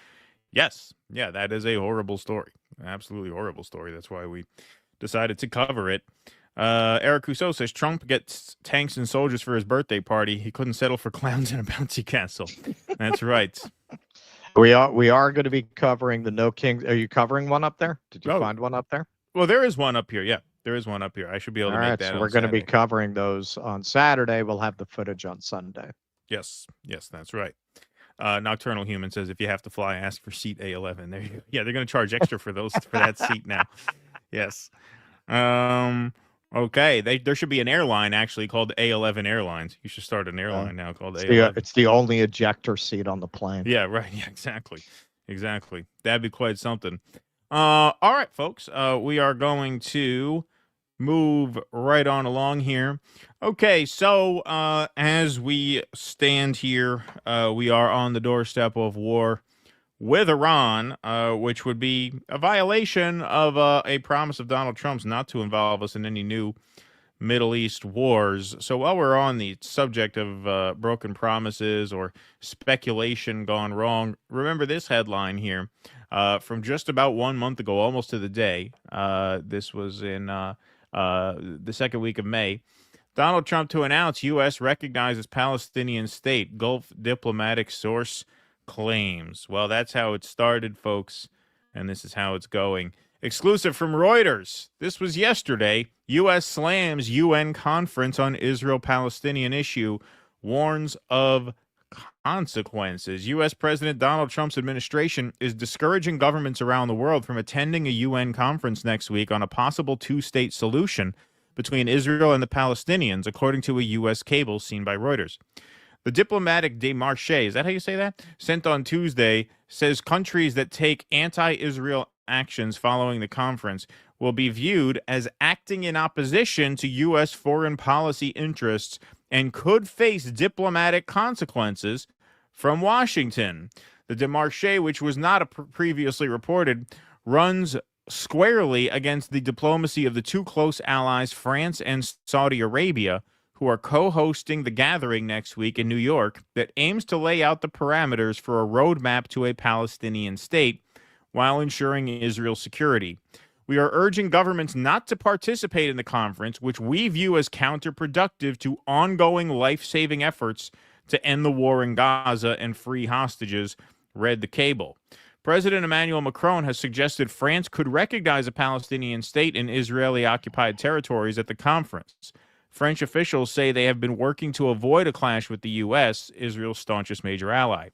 Yes. Yeah, that is a horrible story. Absolutely horrible story. That's why we decided to cover it. Eric Rousseau says Trump gets tanks and soldiers for his birthday party. He couldn't settle for clowns in a bouncy castle. That's right.
We are going to be covering the No Kings. Are you covering one up there? Did you find one up there?
Well, there is one up here. Yeah, there is one up here. I should be able to make that.
So we're going to be covering those on Saturday. We'll have the footage on Sunday.
Yes, that's right. Nocturnal Human says if you have to fly, ask for seat A11. There you go. Yeah, they're going to charge extra for those for that seat now. Yes. Okay. There should be an airline actually called A11 Airlines. You should start an airline now called A11.
It's the only ejector seat on the plane.
Yeah. Right. Yeah. Exactly. That'd be quite something. All right, folks. We are going to move right on along here. Okay, so as we stand here, we are on the doorstep of war with Iran, which would be a violation of a promise of Donald Trump's not to involve us in any new Middle East wars. So while we're on the subject of broken promises or speculation gone wrong, remember this headline here from just about 1 month ago, almost to the day. This was in the second week of May. Donald Trump to announce U.S. recognizes Palestinian state, Gulf diplomatic source claims. Well, that's how it started, folks. And this is how it's going. Exclusive from Reuters. This was yesterday. U.S. slams UN conference on Israel-Palestinian issue, warns of consequences. U.S. President Donald Trump's administration is discouraging governments around the world from attending a UN conference next week on a possible two-state solution between Israel and the Palestinians, according to a U.S. cable seen by Reuters. The diplomatic démarche, is that how you say that? Sent on Tuesday, says countries that take anti-Israel actions following the conference will be viewed as acting in opposition to U.S. foreign policy interests and could face diplomatic consequences from Washington. The démarche, which was not previously reported, runs squarely against the diplomacy of the two close allies, France and Saudi Arabia, who are co-hosting the gathering next week in New York that aims to lay out the parameters for a roadmap to a Palestinian state while ensuring Israel's security. We are urging governments not to participate in the conference, which we view as counterproductive to ongoing life-saving efforts to end the war in Gaza and free hostages, read the cable. President Emmanuel Macron has suggested France could recognize a Palestinian state in Israeli-occupied territories at the conference. French officials say they have been working to avoid a clash with the U.S., Israel's staunchest major ally.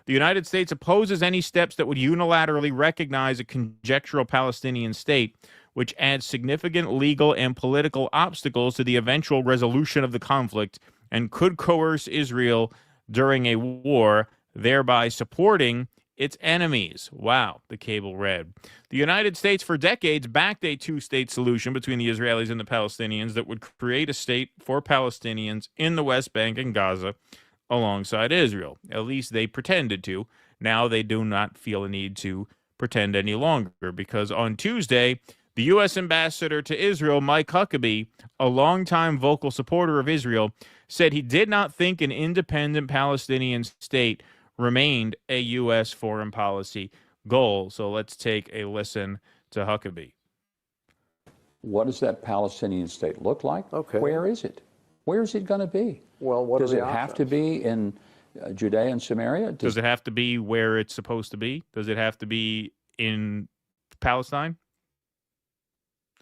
The United States opposes any steps that would unilaterally recognize a conjectural Palestinian state, which adds significant legal and political obstacles to the eventual resolution of the conflict and could coerce Israel during a war, thereby supporting its enemies. Wow, the cable read. The United States for decades backed a two-state solution between the Israelis and the Palestinians that would create a state for Palestinians in the West Bank and Gaza alongside Israel. At least they pretended to. Now they do not feel a need to pretend any longer, because on Tuesday, the U.S. ambassador to Israel, Mike Huckabee, a longtime vocal supporter of Israel, said he did not think an independent Palestinian state remained a U.S. foreign policy goal. So let's take a listen to Huckabee.
What does that Palestinian state look like? Okay. Where is it? Where is it going to be? Well, what does it have to be in Judea and Samaria?
Does it have to be where it's supposed to be? Does it have to be in Palestine?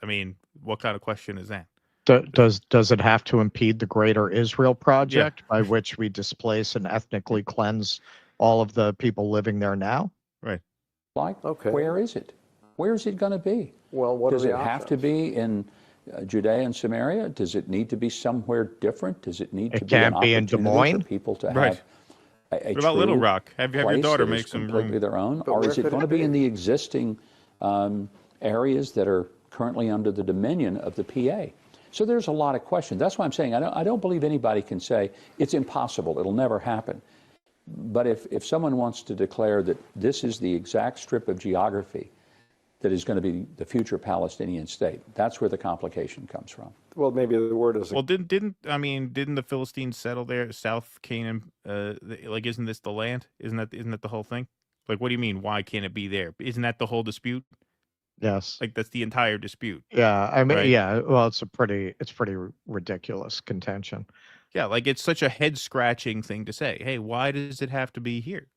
I mean, what kind of question is that?
Does it have to impede the Greater Israel Project, by which we displace and ethnically cleanse all of the people living there now?
Right.
Like, okay. Where is it? Where is it going to be? Well, what does it have to be in Judea and Samaria? Does it need to be somewhere different? Does it need to be an opportunity
in Des Moines
for people to
right.
have a
what about Little Rock? Have your daughter make some
completely
room?
Their own, or is it going to be in the existing areas that are currently under the dominion of the PA? So there's a lot of questions. That's why I'm saying I don't believe anybody can say it's impossible, it'll never happen. But if someone wants to declare that this is the exact strip of geography that is going to be the future Palestinian state, that's where the complication comes from.
Well, maybe the word is...
Well, didn't the Philistines settle there, South Canaan? Like, isn't this the land? Isn't that the whole thing? Like, what do you mean? Why can't it be there? Isn't that the whole dispute?
Yes.
Like, that's the entire dispute.
Yeah, I mean,
right?
yeah. Well, it's pretty ridiculous contention.
Yeah, like it's such a head-scratching thing to say. Hey, why does it have to be here?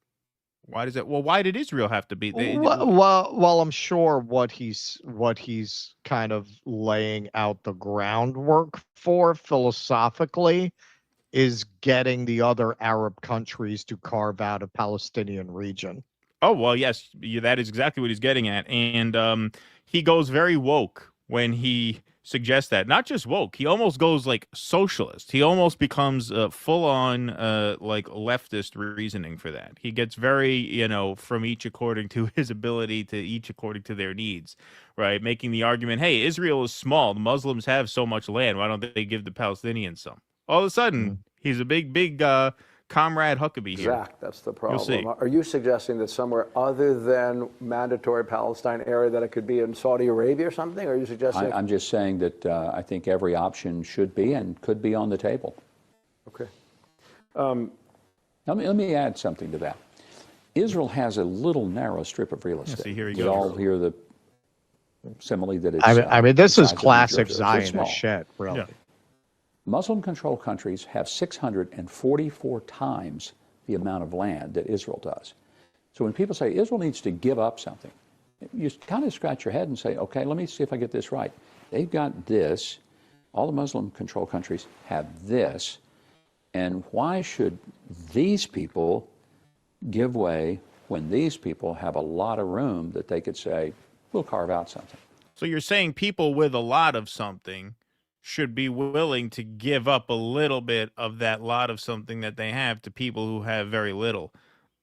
Why does it? Well, why did Israel have to be?
Well, I'm sure what he's kind of laying out the groundwork for philosophically is getting the other Arab countries to carve out a Palestinian region.
Oh, well, yes, that is exactly what he's getting at. And he goes very woke when he suggests that. Not just woke, he almost goes like socialist. He almost becomes full-on like leftist reasoning for that. He gets very, from each according to his ability to each according to their needs, right? Making the argument, hey, Israel is small. The Muslims have so much land. Why don't they give the Palestinians some? All of a sudden, he's a big Comrade Huckabee here.
Exact, that's the problem.
You'll see.
Are you suggesting that somewhere other than mandatory Palestine area that it could be in Saudi Arabia or something? Or are you suggesting?
I'm just saying that I think every option should be and could be on the table.
Okay.
Let me add something to that. Israel has a little narrow strip of real estate.
See, here you
we
go.
all hear the simile that it's...
I mean, this is
size of New
classic
Jersey. It's small.
Zionist shit, really.
Yeah.
Muslim-controlled countries have 644 times the amount of land that Israel does. So when people say Israel needs to give up something, you kind of scratch your head and say, okay, let me see if I get this right. They've got this. All the Muslim-controlled countries have this. And why should these people give way when these people have a lot of room that they could say, we'll carve out something?
So you're saying people with a lot of something should be willing to give up a little bit of that lot of something that they have to people who have very little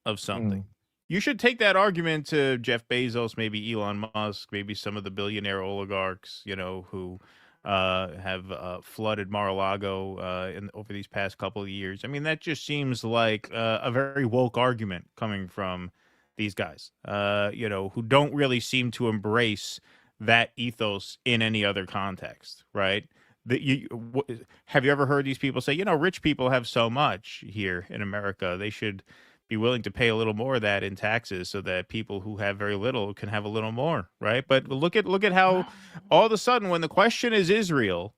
of something. You should take that argument to Jeff Bezos, maybe Elon Musk, maybe some of the billionaire oligarchs, who have flooded Mar-a-Lago over these past couple of years. I mean, that just seems like a very woke argument coming from these guys, who don't really seem to embrace that ethos in any other context, right? Have you ever heard these people say, rich people have so much here in America, they should be willing to pay a little more of that in taxes so that people who have very little can have a little more, right? But look at how all of a sudden when the question is Israel,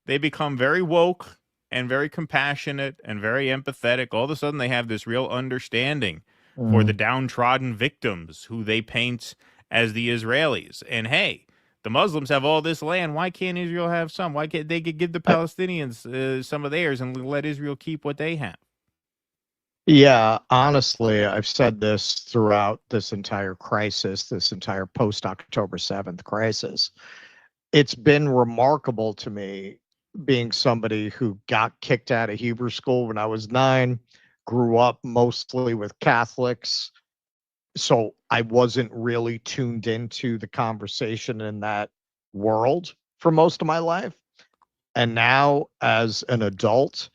they become very woke and very compassionate and very empathetic. All of a sudden they have this real understanding for the downtrodden victims who they paint as the Israelis. And hey, the Muslims have all this land. Why can't Israel have some? Why can't they give the Palestinians some of theirs and let Israel keep what they have?
Yeah, honestly, I've said this throughout this entire crisis, this entire post-October 7th crisis. It's been remarkable to me, being somebody who got kicked out of Hebrew school when I was 9, grew up mostly with Catholics, so I wasn't really tuned into the conversation in that world for most of my life. And now, as an adult,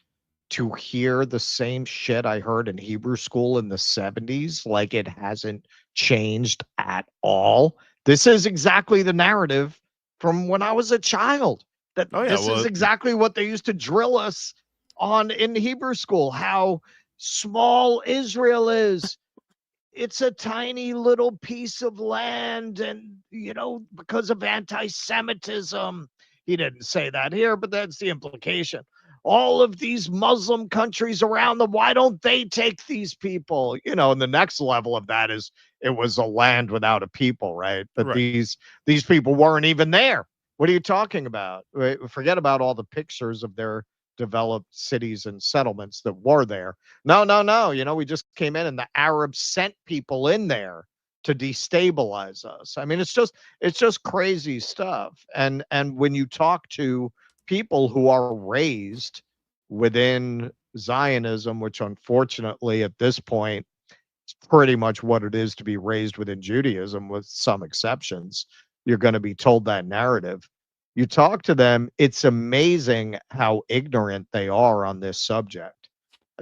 to hear the same shit I heard in Hebrew school in the 70s, like it hasn't changed at all. This is exactly the narrative from when I was a child. This is exactly what they used to drill us on in Hebrew school, how small Israel is. It's a tiny little piece of land, and, because of anti-Semitism. He didn't say that here, but that's the implication. All of these Muslim countries around them, why don't they take these people? And the next level of that is it was a land without a people, right? But
Right.
these people weren't even there. What are you talking about? Forget about all the pictures of their developed cities and settlements that were there. No. We just came in and the Arabs sent people in there to destabilize us. I mean, it's just crazy stuff. And when you talk to people who are raised within Zionism, which unfortunately at this point is pretty much what it is to be raised within Judaism, with some exceptions, you're going to be told that narrative. You talk to them, it's amazing how ignorant they are on this subject.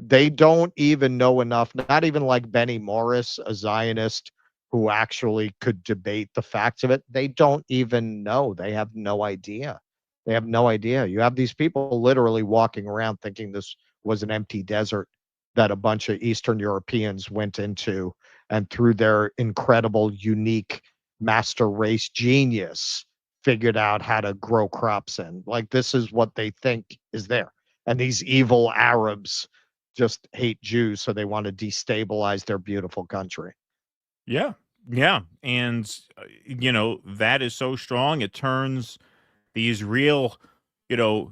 They don't even know enough, not even like Benny Morris, a Zionist who actually could debate the facts of it. They don't even know. They have no idea. They have no idea. You have these people literally walking around thinking this was an empty desert that a bunch of Eastern Europeans went into, and through their incredible, unique master race genius, figured out how to grow crops in. Like, this is what they think is there. And these evil Arabs just hate Jews, so they want to destabilize their beautiful country.
Yeah. And, that is so strong. It turns these real,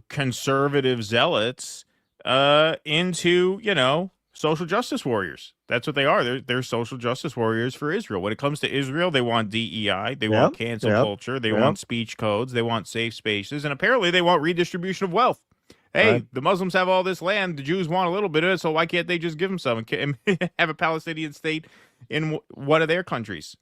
conservative zealots into, social justice warriors. That's what they are. They're social justice warriors for Israel. When it comes to Israel, they want DEI, they want cancel culture, they want speech codes, they want safe spaces, and apparently they want redistribution of wealth. Hey, the Muslims have all this land, the Jews want a little bit of it, so why can't they just give them some and have a Palestinian state in one of their countries?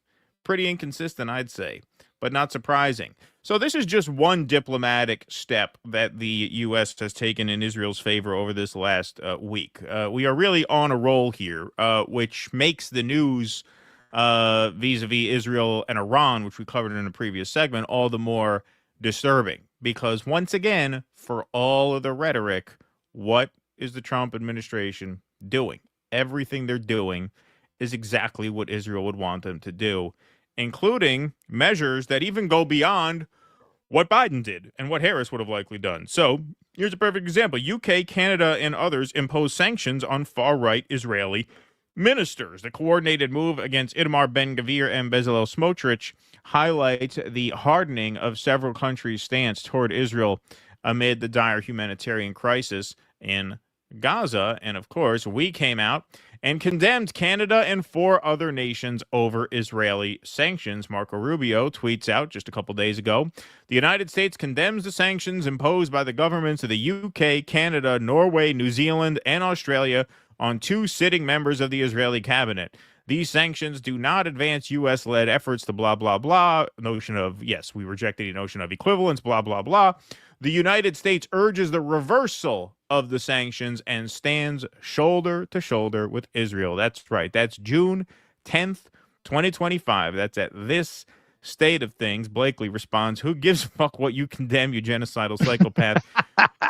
Pretty inconsistent, I'd say, but not surprising. So this is just one diplomatic step that the U.S. has taken in Israel's favor over this last week. We are really on a roll here, which makes the news vis-a-vis Israel and Iran, which we covered in a previous segment, all the more disturbing. Because once again, for all of the rhetoric, what is the Trump administration doing? Everything they're doing is exactly what Israel would want them to do, including measures that even go beyond what Biden did and what Harris would have likely done. So here's a perfect example. UK, Canada, and others impose sanctions on far-right Israeli ministers. The coordinated move against Itamar Ben-Gvir and Bezalel Smotrich highlights the hardening of several countries' stance toward Israel amid the dire humanitarian crisis in Gaza. And of course, we came out and condemned Canada and 4 other nations over Israeli sanctions. Marco Rubio tweets out just a couple days ago, the United States condemns the sanctions imposed by the governments of the UK, Canada, Norway, New Zealand, and Australia on 2 sitting members of the Israeli cabinet. These sanctions do not advance U.S.-led efforts to blah, blah, blah. Notion of, yes, we reject any notion of equivalence, blah, blah, blah. The United States urges the reversal of the sanctions and stands shoulder to shoulder with Israel. That's right. That's June 10th, 2025. That's at this state of things. Blakely responds, who gives a fuck what you condemn, you genocidal psychopath?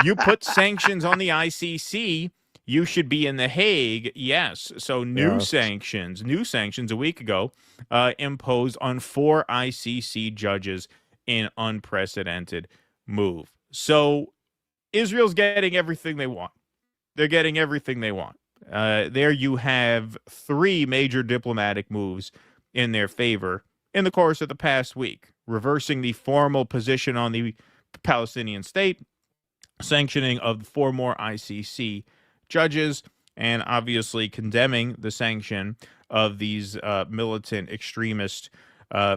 You put sanctions on the ICC, you should be in The Hague. Yes. So new sanctions a week ago imposed on 4 ICC judges in unprecedented move. So Israel's getting everything they want. They're getting everything they want. There you have 3 major diplomatic moves in their favor in the course of the past week, reversing the formal position on the Palestinian state, sanctioning of 4 more ICC judges, and obviously condemning the sanction of these militant extremist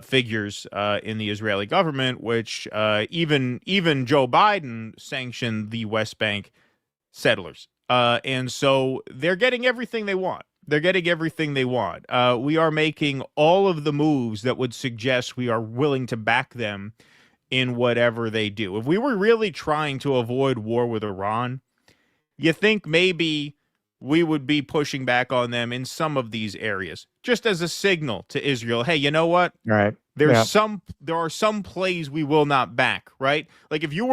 figures in the Israeli government, which even Joe Biden sanctioned the West Bank settlers. And so they're getting everything they want. They're getting everything they want. We are making all of the moves that would suggest we are willing to back them in whatever they do. If we were really trying to avoid war with Iran, you think maybe we would be pushing back on them in some of these areas, just as a signal to Israel. Hey, you know what?
Right.
There are some plays we will not back, right? Like if you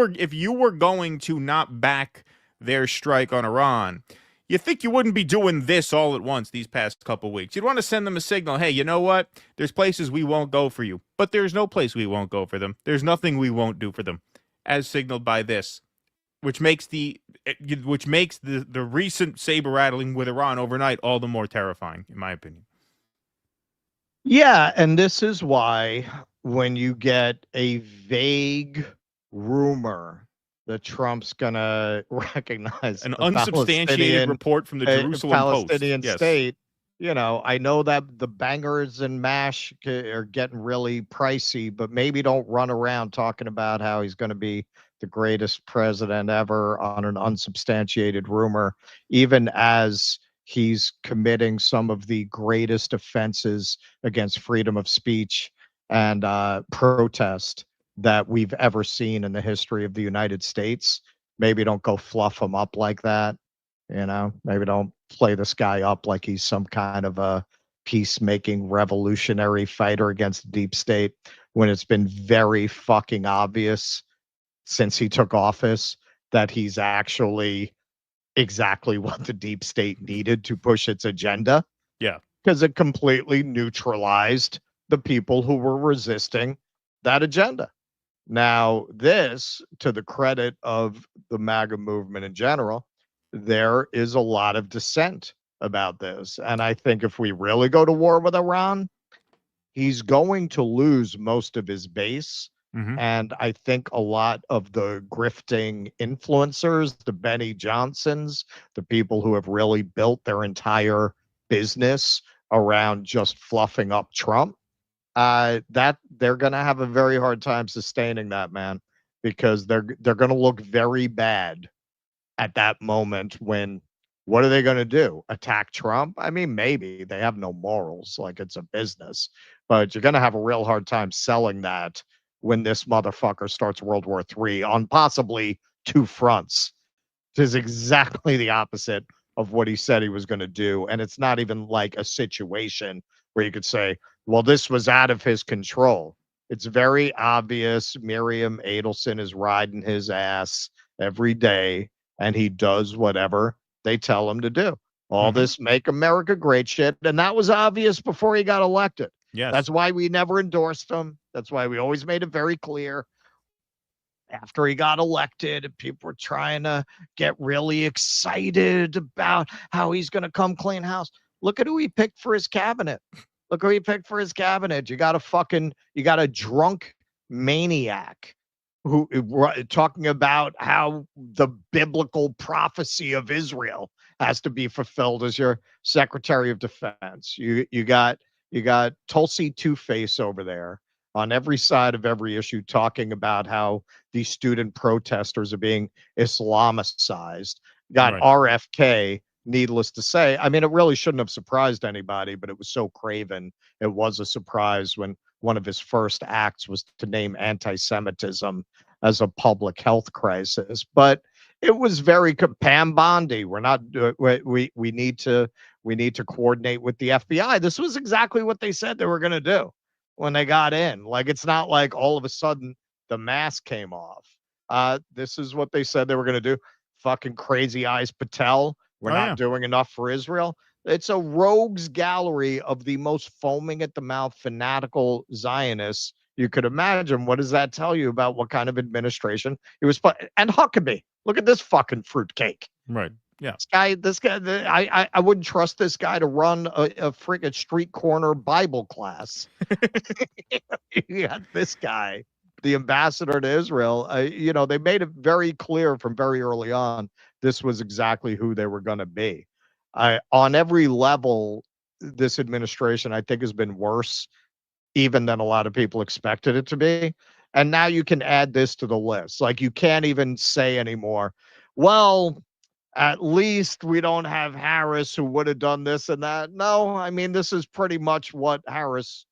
were going to not back their strike on Iran, you think you wouldn't be doing this all at once these past couple weeks. You'd want to send them a signal. Hey, you know what? There's places we won't go for you, but there's no place we won't go for them. There's nothing we won't do for them, as signaled by this. Which makes the recent saber rattling with Iran overnight all the more terrifying, in my opinion.
Yeah, and this is why when you get a vague rumor that Trump's gonna recognize
an unsubstantiated report from the Jerusalem
Palestinian
Post.
state, you know, I know that the bangers and mash are getting really pricey, but maybe don't run around talking about how he's going to be the greatest president ever on an unsubstantiated rumor, even as he's committing some of the greatest offenses against freedom of speech and protest that we've ever seen in the history of the United States. Maybe don't go fluff him up like that. You know, maybe don't play this guy up like he's some kind of a peacemaking revolutionary fighter against the deep state, when it's been very fucking obvious since he took office that he's actually exactly what the deep state needed to push its agenda.
Yeah.
Because it completely neutralized the people who were resisting that agenda. Now, this, to the credit of the MAGA movement in general, there is a lot of dissent about this. And I think if we really go to war with Iran, he's going to lose most of his base.
Mm-hmm.
And I think a lot of the grifting influencers, the Benny Johnsons, the people who have really built their entire business around just fluffing up Trump, that they're going to have a very hard time sustaining that, man, because they're going to look very bad at that moment when, what are they going to do? Attack Trump? I mean, maybe they have no morals, like it's a business, but you're going to have a real hard time selling that when this motherfucker starts World War III on possibly 2 fronts. It is exactly the opposite of what he said he was going to do. And it's not even like a situation where you could say, well, this was out of his control. It's very obvious Miriam Adelson is riding his ass every day, and he does whatever they tell him to do. All this make America great shit. And that was obvious before he got elected.
Yes.
That's why we never endorsed him. That's why we always made it very clear. After he got elected, people were trying to get really excited about how he's going to come clean house. Look at who he picked for his cabinet. Look who he picked for his cabinet. You got a drunk maniac who talking about how the biblical prophecy of Israel has to be fulfilled as your Secretary of Defense. You got Tulsi Two-Face over there on every side of every issue talking about how these student protesters are being Islamicized. Got RFK, needless to say. I mean, it really shouldn't have surprised anybody, but it was so craven. It was a surprise when one of his first acts was to name anti-Semitism as a public health crisis. But it was very Pam Bondi. We're not. We need to coordinate with the FBI. This was exactly what they said they were going to do when they got in. Like, it's not like all of a sudden the mask came off. This is what they said they were going to do. Fucking Crazy Eyes Patel. We're not doing enough for Israel. It's a rogues gallery of the most foaming at the mouth fanatical Zionists you could imagine. What does that tell you about what kind of administration it was? And Huckabee, look at this fucking fruitcake.
Right. Yeah.
This guy, I wouldn't trust this guy to run a freaking street corner Bible class. You got this guy, the ambassador to Israel. They made it very clear from very early on this was exactly who they were going to be. On every level, this administration, I think, has been worse even than a lot of people expected it to be. And now you can add this to the list. Like, you can't even say anymore, well, at least we don't have Harris who would have done this and that. No, I mean, this is pretty much what Harris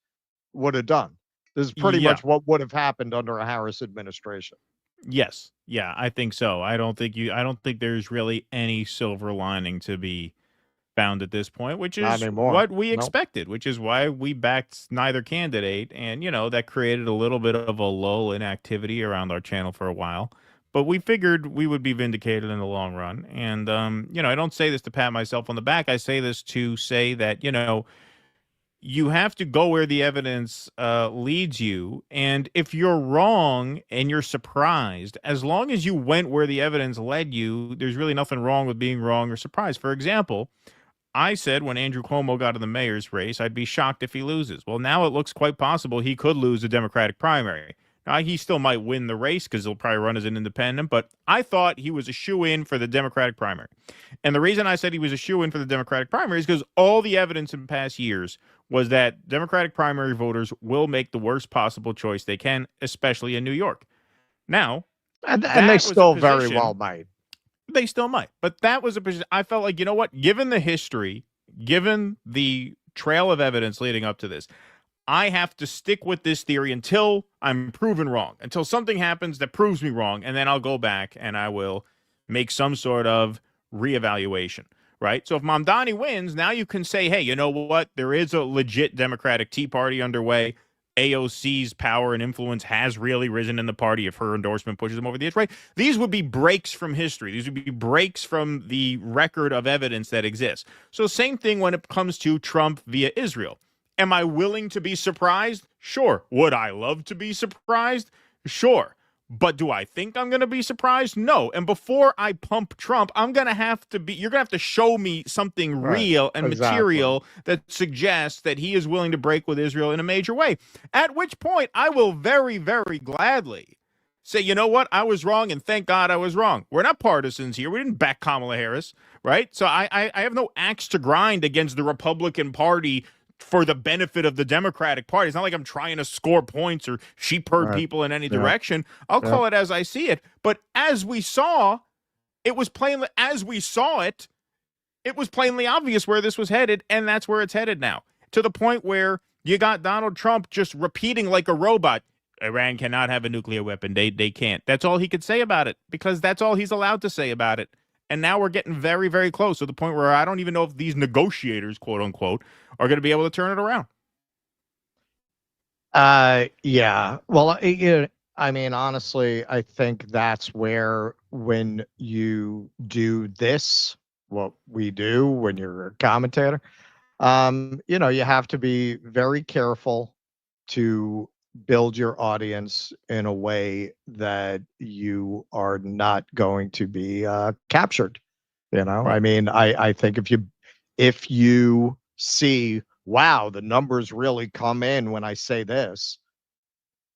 would have done. This is pretty much what would have happened under a Harris administration.
Yes. Yeah, I think so. I don't think there's really any silver lining to be found at this point, which is what we expected, which is why we backed neither candidate. And, that created a little bit of a lull in activity around our channel for a while. But we figured we would be vindicated in the long run. And, I don't say this to pat myself on the back. I say this to say that, you have to go where the evidence leads you. And if you're wrong and you're surprised, as long as you went where the evidence led you, there's really nothing wrong with being wrong or surprised. For example, I said when Andrew Cuomo got in the mayor's race, I'd be shocked if he loses. Well, now it looks quite possible he could lose the Democratic primary. Now, he still might win the race because he'll probably run as an independent, but I thought he was a shoo-in for the Democratic primary. And the reason I said he was a shoo-in for the Democratic primary is because all the evidence in past years was that Democratic primary voters will make the worst possible choice they can, especially in New York. Now,
and they still very well might.
They still might. But that was a position I felt like, you know what? Given the history, given the trail of evidence leading up to this, I have to stick with this theory until I'm proven wrong, until something happens that proves me wrong, and then I'll go back and I will make some sort of reevaluation, right? So if Mamdani wins, now you can say, hey, you know what? There is a legit Democratic Tea Party underway. AOC's power and influence has really risen in the party if her endorsement pushes them over the edge, right? These would be breaks from history. These would be breaks from the record of evidence that exists. So same thing when it comes to Trump via Israel. Am I willing to be surprised? Sure. Would I love to be surprised? Sure. But do I think I'm going to be surprised? No. And before I pump Trump, you're going to have to show me something real and material that suggests that he is willing to break with Israel in a major way. At which point I will very, very gladly say, you know what? I was wrong, and thank God I was wrong. We're not partisans here. We didn't back Kamala Harris, right? So I have no axe to grind against the Republican Party for the benefit of the Democratic Party. It's not like I'm trying to score points or sheep herd people in any direction. I'll call it as I see it. But as we saw, it was plainly obvious where this was headed, and that's where it's headed now. To the point where you got Donald Trump just repeating like a robot, Iran cannot have a nuclear weapon. They can't. That's all he could say about it, because that's all he's allowed to say about it. And now we're getting very, very close to the point where I don't even know if these negotiators, quote unquote, are going to be able to turn it around.
Yeah. Well, I mean, honestly, I think that's where when you do this, what we do when you're a commentator, you have to be very careful to build your audience in a way that you are not going to be captured. I mean, I think if you see, wow, the numbers really come in when I say this,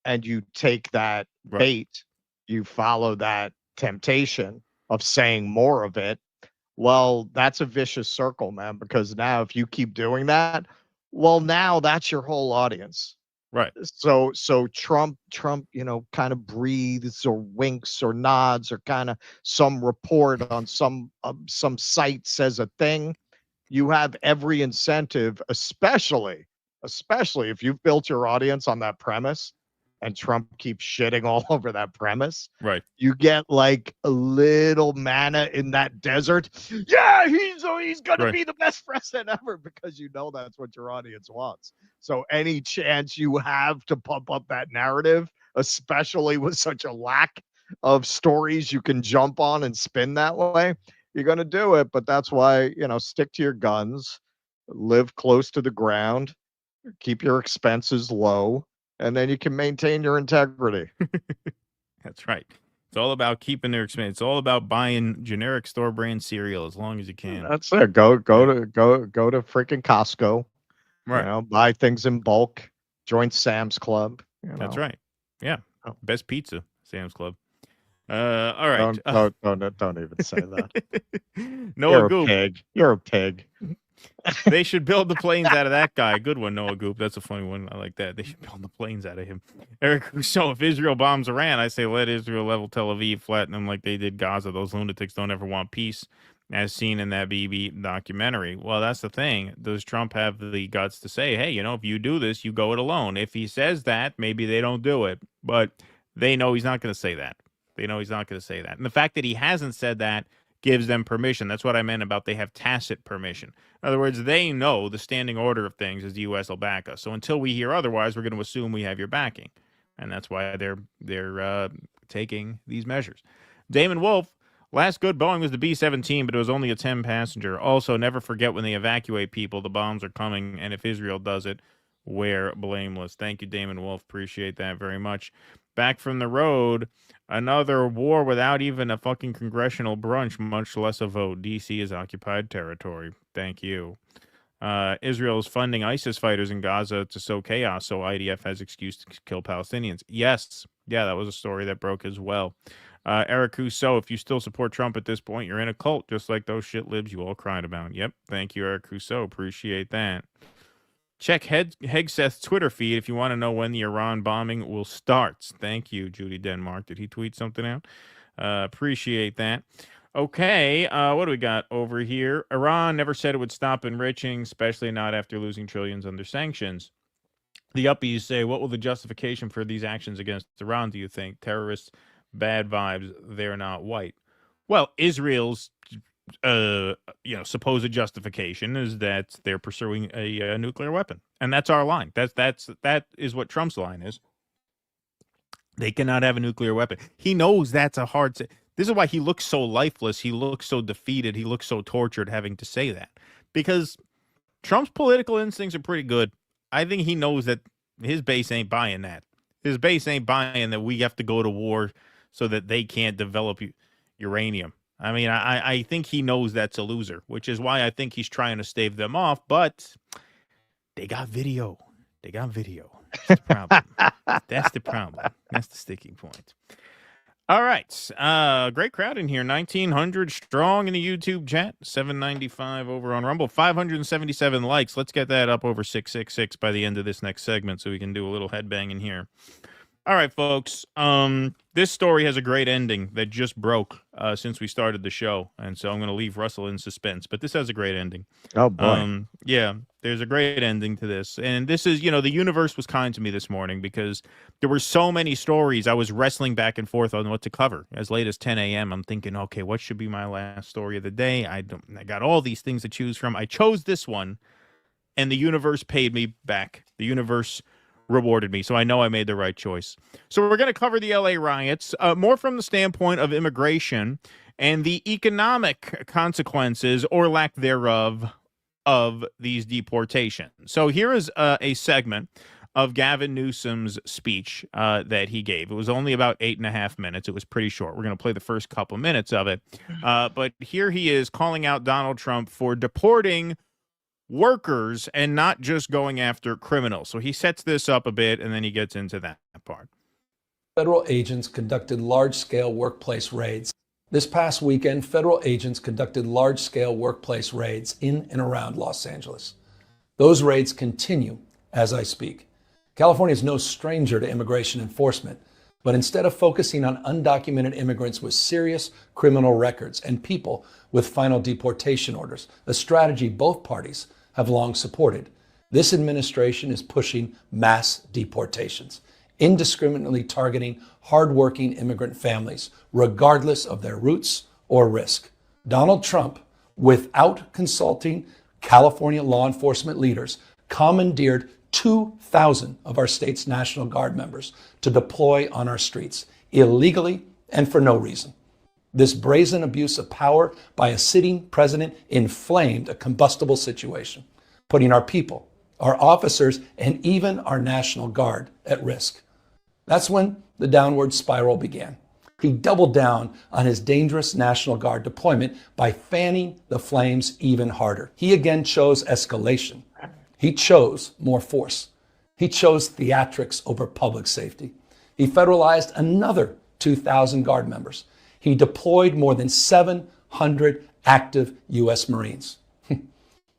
and you take that bait, you follow that temptation of saying more of it, well, that's a vicious circle, man, because now if you keep doing that, well, now that's your whole audience.
Right.
So Trump, kind of breathes or winks or nods or kind of some report on some site says a thing. You have every incentive, especially if you've built your audience on that premise and Trump keeps shitting all over that premise.
Right.
You get like a little manna in that desert. Yeah, he's going to be the best president ever, because you know that's what your audience wants. So any chance you have to pump up that narrative, especially with such a lack of stories you can jump on and spin that way, you're going to do it. But that's why, stick to your guns, live close to the ground, keep your expenses low, and then you can maintain your integrity.
That's right. It's all about keeping their expense. It's all about buying generic store brand cereal as long as you can.
That's it. Go to freaking Costco.
Right.
Buy things in bulk. Join Sam's Club.
That's right. Yeah. Best pizza, Sam's Club. All right.
Don't even say that.
Noah Goop.
You're a pig.
They should build the planes out of that guy. Good one, Noah Goop. That's a funny one. I like that. They should build the planes out of him. Eric, so if Israel bombs Iran, I say let Israel level Tel Aviv, flatten them like they did Gaza. Those lunatics don't ever want peace, as seen in that BB documentary. Well, that's the thing. Does Trump have the guts to say, hey, if you do this, you go it alone? If he says that, maybe they don't do it. But they know he's not going to say that. And the fact that he hasn't said that gives them permission. That's what I meant about they have tacit permission. In other words, they know the standing order of things is the U.S. will back us. So until we hear otherwise, we're going to assume we have your backing. And that's why they're taking these measures. Damon Wolf, last good Boeing was the B-17, but it was only a 10-passenger. Also, never forget when they evacuate people, the bombs are coming, and if Israel does it, we're blameless. Thank you, Damon Wolf. Appreciate that very much. Back from the road, another war without even a fucking congressional brunch, much less a vote. D.C. is occupied territory. Thank you. Israel is funding ISIS fighters in Gaza to sow chaos, so IDF has excuse to kill Palestinians. Yes. Yeah, that was a story that broke as well. Eric Rousseau, if you still support Trump at this point, you're in a cult, just like those shit libs you all cried about. Yep. Thank you, Eric Rousseau. Appreciate that. Check Hegseth's Twitter feed if you want to know when the Iran bombing will start. Thank you, Judy Denmark. Did he tweet something out? Appreciate that. Okay, what do we got over here? Iran never said it would stop enriching, especially not after losing trillions under sanctions. The uppies say, what will the justification for these actions against Iran, do you think? Terrorists, bad vibes, they're not white. Well, Israel's supposed justification is that they're pursuing a nuclear weapon, and that's our line. That is what Trump's line is. They cannot have a nuclear weapon. He knows that's a hard. This is why he looks so lifeless. He looks so defeated. He looks so tortured having to say that, because Trump's political instincts are pretty good. I think he knows that his base ain't buying that. His base ain't buying that we have to go to war so that they can't develop uranium. I mean, I think he knows that's a loser, which is why I think he's trying to stave them off. But they got video. That's the problem. That's the problem. That's the sticking point. All right. Great crowd in here. 1,900 strong in the YouTube chat. 795 over on Rumble. 577 likes. Let's get that up over 666 by the end of this next segment so we can do a little headbanging here. All right, folks. This story has a great ending that just broke since we started the show, and so I'm going to leave Russell in suspense. But this has a great ending.
Oh boy!
Yeah, there's a great ending to this, and this is, the universe was kind to me this morning because there were so many stories. I was wrestling back and forth on what to cover. As late as 10 a.m., I'm thinking, okay, what should be my last story of the day? I got all these things to choose from. I chose this one, and the universe paid me back. The universe rewarded me, so I know I made the right choice. So we're going to cover the LA riots, more from the standpoint of immigration and the economic consequences or lack thereof of these deportations. So here is a segment of Gavin Newsom's speech that he gave. It was only about 8.5 minutes. It was pretty short. We're going to play the first couple minutes of it. But here he is calling out Donald Trump for deporting workers and not just going after criminals. So he sets this up a bit, and then he gets into that part.
Federal agents conducted large-scale workplace raids. This past weekend, federal agents conducted large-scale workplace raids in and around Los Angeles. Those raids continue as I speak. California is no stranger to immigration enforcement, but instead of focusing on undocumented immigrants with serious criminal records and people with final deportation orders, a strategy both parties have long supported, this administration is pushing mass deportations, indiscriminately targeting hardworking immigrant families, regardless of their roots or risk. Donald Trump, without consulting California law enforcement leaders, commandeered 2,000 of our state's National Guard members to deploy on our streets, illegally and for no reason. This brazen abuse of power by a sitting president inflamed a combustible situation, putting our people, our officers, and even our National Guard at risk. That's when the downward spiral began. He doubled down on his dangerous National Guard deployment by fanning the flames even harder. He again chose escalation. He chose more force. He chose theatrics over public safety. He federalized another 2,000 Guard members. He deployed more than 700 active U.S. Marines.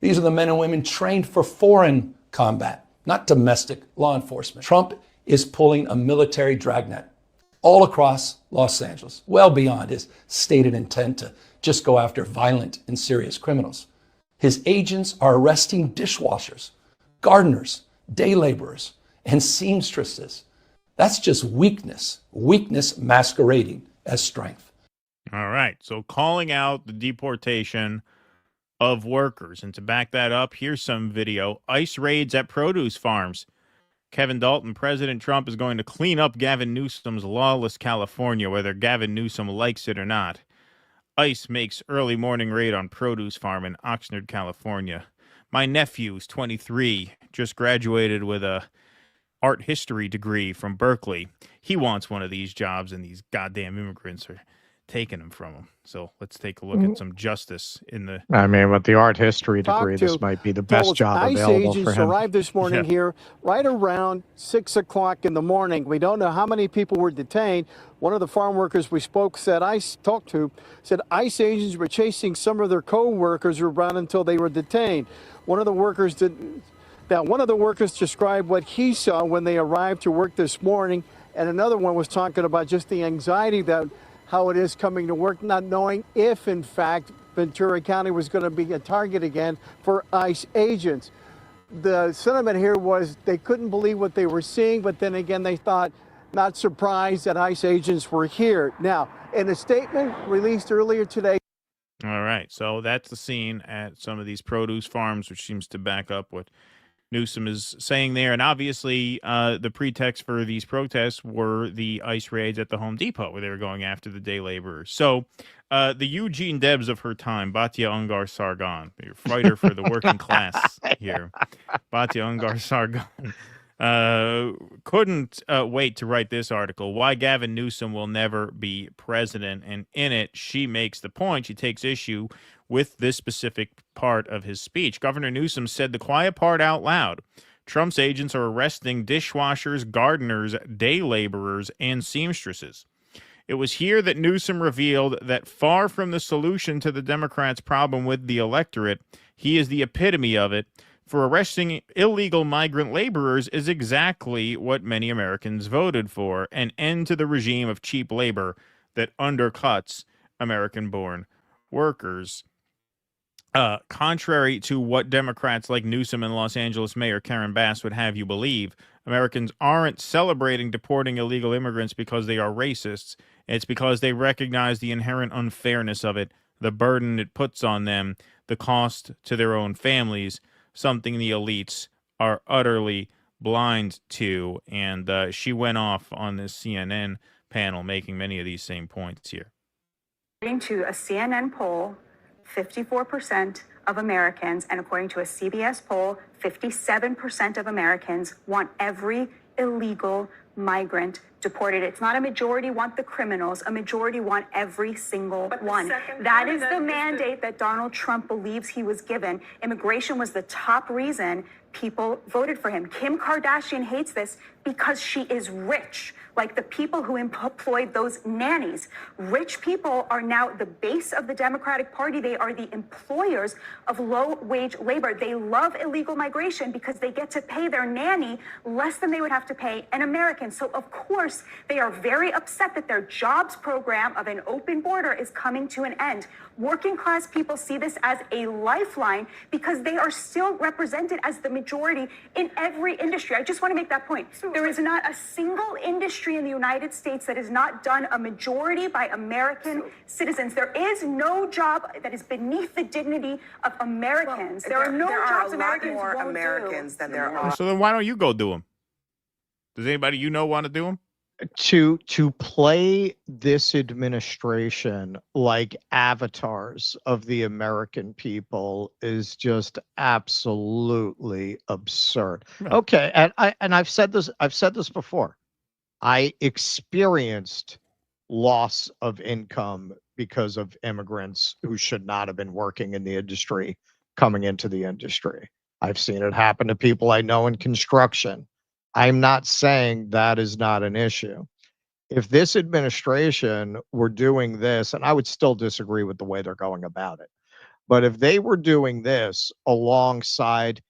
These are the men and women trained for foreign combat, not domestic law enforcement. Trump is pulling a military dragnet all across Los Angeles, well beyond his stated intent to just go after violent and serious criminals. His agents are arresting dishwashers, gardeners, day laborers, and seamstresses. That's just weakness masquerading as strength.
All right. So calling out the deportation of workers. And to back that up, here's some video. ICE raids at produce farms. Kevin Dalton, President Trump is going to clean up Gavin Newsom's lawless California, whether Gavin Newsom likes it or not. ICE makes early morning raid on produce farm in Oxnard, California. My nephew's 23, just graduated with a art history degree from Berkeley. He wants one of these jobs, and these goddamn immigrants are taking them from him. So let's take a look at some justice in the...
I mean, with the art history degree, this might be the best job available for him.
ICE agents arrived this morning here right around 6 o'clock in the morning. We don't know how many people were detained. One of the farm workers we said ICE agents were chasing some of their co-workers around until they were detained. One of the workers described what he saw when they arrived to work this morning, and another one was talking about just the anxiety that how it is coming to work, not knowing if, in fact, Ventura County was going to be a target again for ICE agents. The sentiment here was they couldn't believe what they were seeing, but then again, they thought, not surprised that ICE agents were here. Now, in a statement released earlier today.
All right, so that's the scene at some of these produce farms, which seems to back up what Newsom is saying there. And obviously, the pretext for these protests were the ICE raids at the Home Depot, where they were going after the day laborers. So the Eugene Debs of her time, Batya Ungar Sargon, your fighter for the working class here, Batya Ungar Sargon, couldn't wait to write this article, Why Gavin Newsom Will Never Be President. And in it, she makes the point, she takes issue with this specific part of his speech. Governor Newsom said the quiet part out loud. Trump's agents are arresting dishwashers, gardeners, day laborers, and seamstresses. It was here that Newsom revealed that far from the solution to the Democrats' problem with the electorate, he is the epitome of it. For arresting illegal migrant laborers is exactly what many Americans voted for, an end to the regime of cheap labor that undercuts American-born workers. Contrary to what Democrats like Newsom and Los Angeles Mayor Karen Bass would have you believe, Americans aren't celebrating deporting illegal immigrants because they are racists. It's because they recognize the inherent unfairness of it, the burden it puts on them, the cost to their own families, something the elites are utterly blind to. And she went off on this CNN panel making many of these same points here.
According to a CNN poll, 54% of Americans, and according to a CBS poll, 57% of Americans want every illegal migrant deported. It's not a majority want the criminals, a majority want every single one. That is the mandate that Donald Trump believes he was given. Immigration was the top reason people voted for him. Kim Kardashian hates this because she is rich, like the people who employed those nannies. Rich people are now the base of the Democratic Party. They are the employers of low-wage labor. They love illegal migration because they get to pay their nanny less than they would have to pay an American. So, of course, they are very upset that their jobs program of an open border is coming to an end. Working-class people see this as a lifeline because they are still represented as the majority in every industry. I just want to make that point. There is not a single industry in the United States that is not done a majority by American citizens. There is no job that is beneath the dignity of Americans. There are no jobs Americans
more
won't
Americans
do.
than there are.
So then why don't you go do them? Does anybody you know want to do them?
To play this administration like avatars of the American people is just absolutely absurd. Okay, and I've said this before. I experienced loss of income because of immigrants who should not have been working in the industry coming into the industry. I've seen it happen to people I know in construction. I'm not saying that is not an issue. If this administration were doing this, and I would still disagree with the way they're going about it, but if they were doing this alongside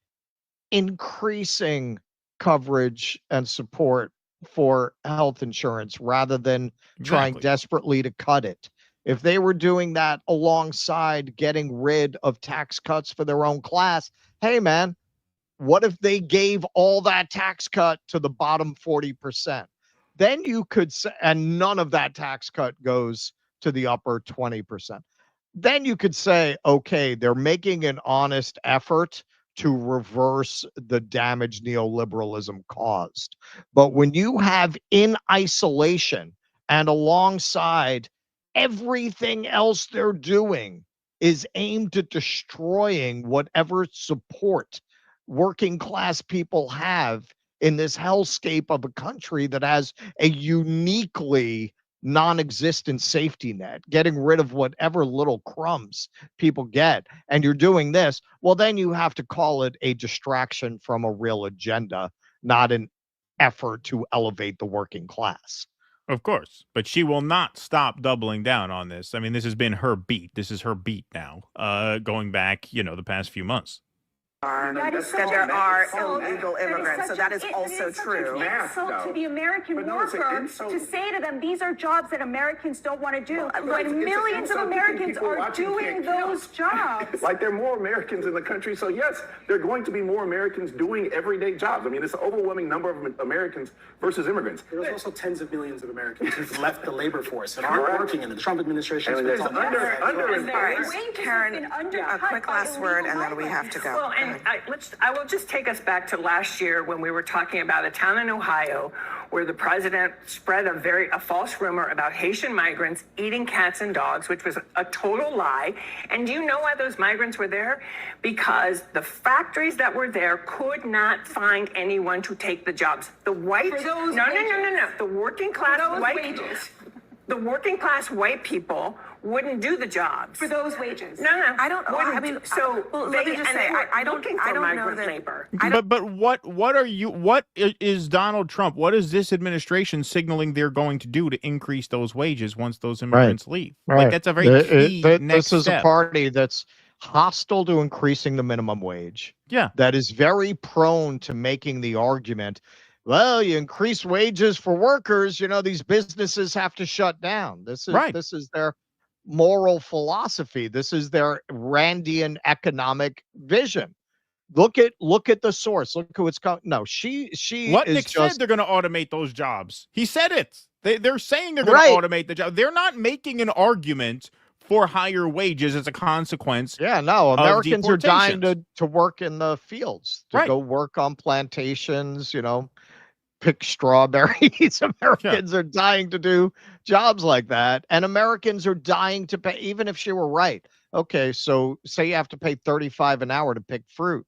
increasing coverage and support for health insurance rather than trying desperately to cut it, if they were doing that alongside getting rid of tax cuts for their own class, hey, man, what if they gave all that tax cut to the bottom 40%? Then you could say, and none of that tax cut goes to the upper 20%. Then you could say, okay, they're making an honest effort to reverse the damage neoliberalism caused. But when you have in isolation and alongside everything else they're doing is aimed at destroying whatever support working class people have in this hellscape of a country that has a uniquely non-existent safety net, getting rid of whatever little crumbs people get, and you're doing this, well, then you have to call it a distraction from a real agenda, not an effort to elevate the working class.
Of course, but she will not stop doubling down on this. I mean, this has been her beat. This is her beat now, going back, the past few months.
That there are illegal immigrants, so that is also true.
It's an insult to the American worker to say to them, these are jobs that Americans don't want to do. When millions of Americans are doing those jobs.
Like there are more Americans in the country, so yes, there are going to be more Americans doing everyday jobs. I mean, it's an overwhelming number of Americans versus immigrants.
There's also tens of millions of Americans who've left the labor force and aren't working in the Trump administration.
Karen, a quick last word, and then we have to go.
Well, and I will just take us back to last year when we were talking about a town in Ohio where the president spread a false rumor about Haitian migrants eating cats and dogs, which was a total lie. And do you know why those migrants were there? Because the factories that were there could not find anyone to take the jobs. The white, no. The working class the working class white people wouldn't do the jobs
for those wages.
No.
I don't know. I mean,
so
let me just say, I don't know that.
Labor.
But what is Donald Trump? What is this administration signaling they're going to do to increase those wages once those immigrants leave?
Right.
Like that's a very key next
This is
step.
a party that's hostile to increasing the minimum wage.
Yeah.
That is very prone to making the argument, well, you increase wages for workers, these businesses have to shut down. This is their moral philosophy. This is their Randian economic vision. Look at the source. Look who it's called. No, she
What
is
Nick
just
said they're going to automate those jobs. He said it. They're saying they're going to automate the job. They're not making an argument for higher wages as a consequence.
Yeah, no, Americans are dying
deportations.
to work in the fields, to go work on plantations, pick strawberries. Americans are dying to do jobs like that. And Americans are dying to pay, even if she were right. Okay, so say you have to pay $35 an hour to pick fruit.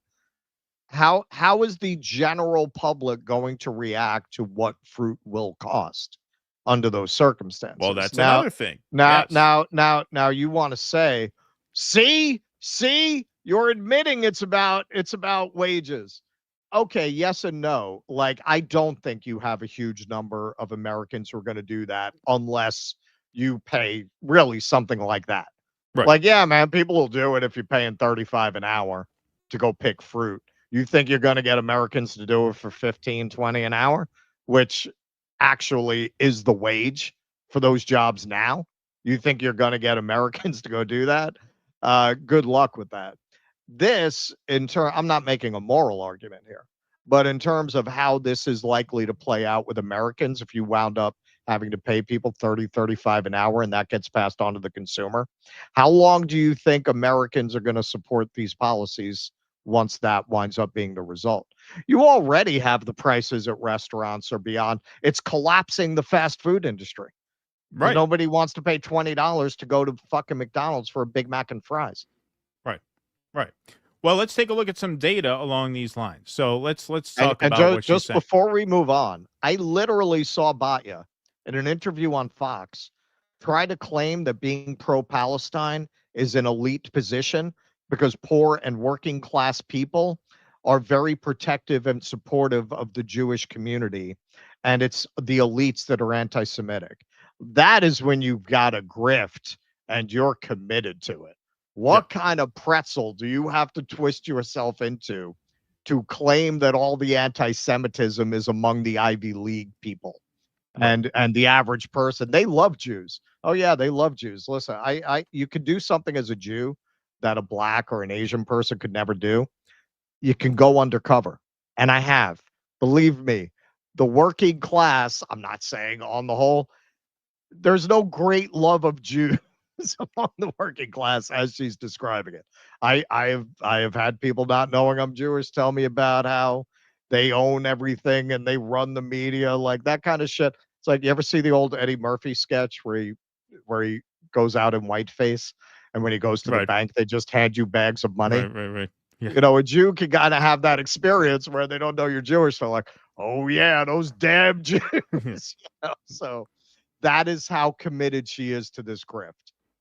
how is the general public going to react to what fruit will cost under those circumstances?
Well, that's
now,
another thing.
Now,
Yes.
now, you want to say, see, you're admitting it's about wages. Okay, yes and no. Like, I don't think you have a huge number of Americans who are going to do that unless you pay really something like that.
Right.
Like, yeah, man, people will do it if you're paying 35 an hour to go pick fruit. You think you're going to get Americans to do it for 15, 20 an hour, which actually is the wage for those jobs now? You think you're going to get Americans to go do that? Good luck with that. I'm not making a moral argument here, but in terms of how this is likely to play out with Americans, if you wound up having to pay people 30, 35 an hour and that gets passed on to the consumer, how long do you think Americans are going to support these policies once that winds up being the result? You already have the prices at restaurants or beyond. It's collapsing the fast food industry.
Right.
Nobody wants to pay $20 to go to fucking McDonald's for a Big Mac and fries.
Right. Well, let's take a look at some data along these lines. So let's talk
And
about what she's
just
saying.
before we move on, I literally saw Batya in an interview on Fox try to claim that being pro-Palestine is an elite position because poor and working class people are very protective and supportive of the Jewish community, and it's the elites that are anti-Semitic. That is when you've got a grift and you're committed to it. What kind of pretzel do you have to twist yourself into to claim that all the anti-Semitism is among the Ivy League people and the average person? They love Jews. Oh yeah, they love Jews. Listen, you could do something as a Jew that a black or an Asian person could never do. You can go undercover. And I have. Believe me, the working class, I'm not saying on the whole, there's no great love of Jews among the working class as she's describing it. I have had people not knowing I'm Jewish tell me about how they own everything and they run the media, like that kind of shit. It's like, you ever see the old Eddie Murphy sketch where he goes out in whiteface and when he goes to the bank, they just hand you bags of money.
Right. Yeah.
You know, a Jew can kind of have that experience where they don't know you're Jewish. They're like, oh yeah, those damn Jews. So that is how committed she is to this grift.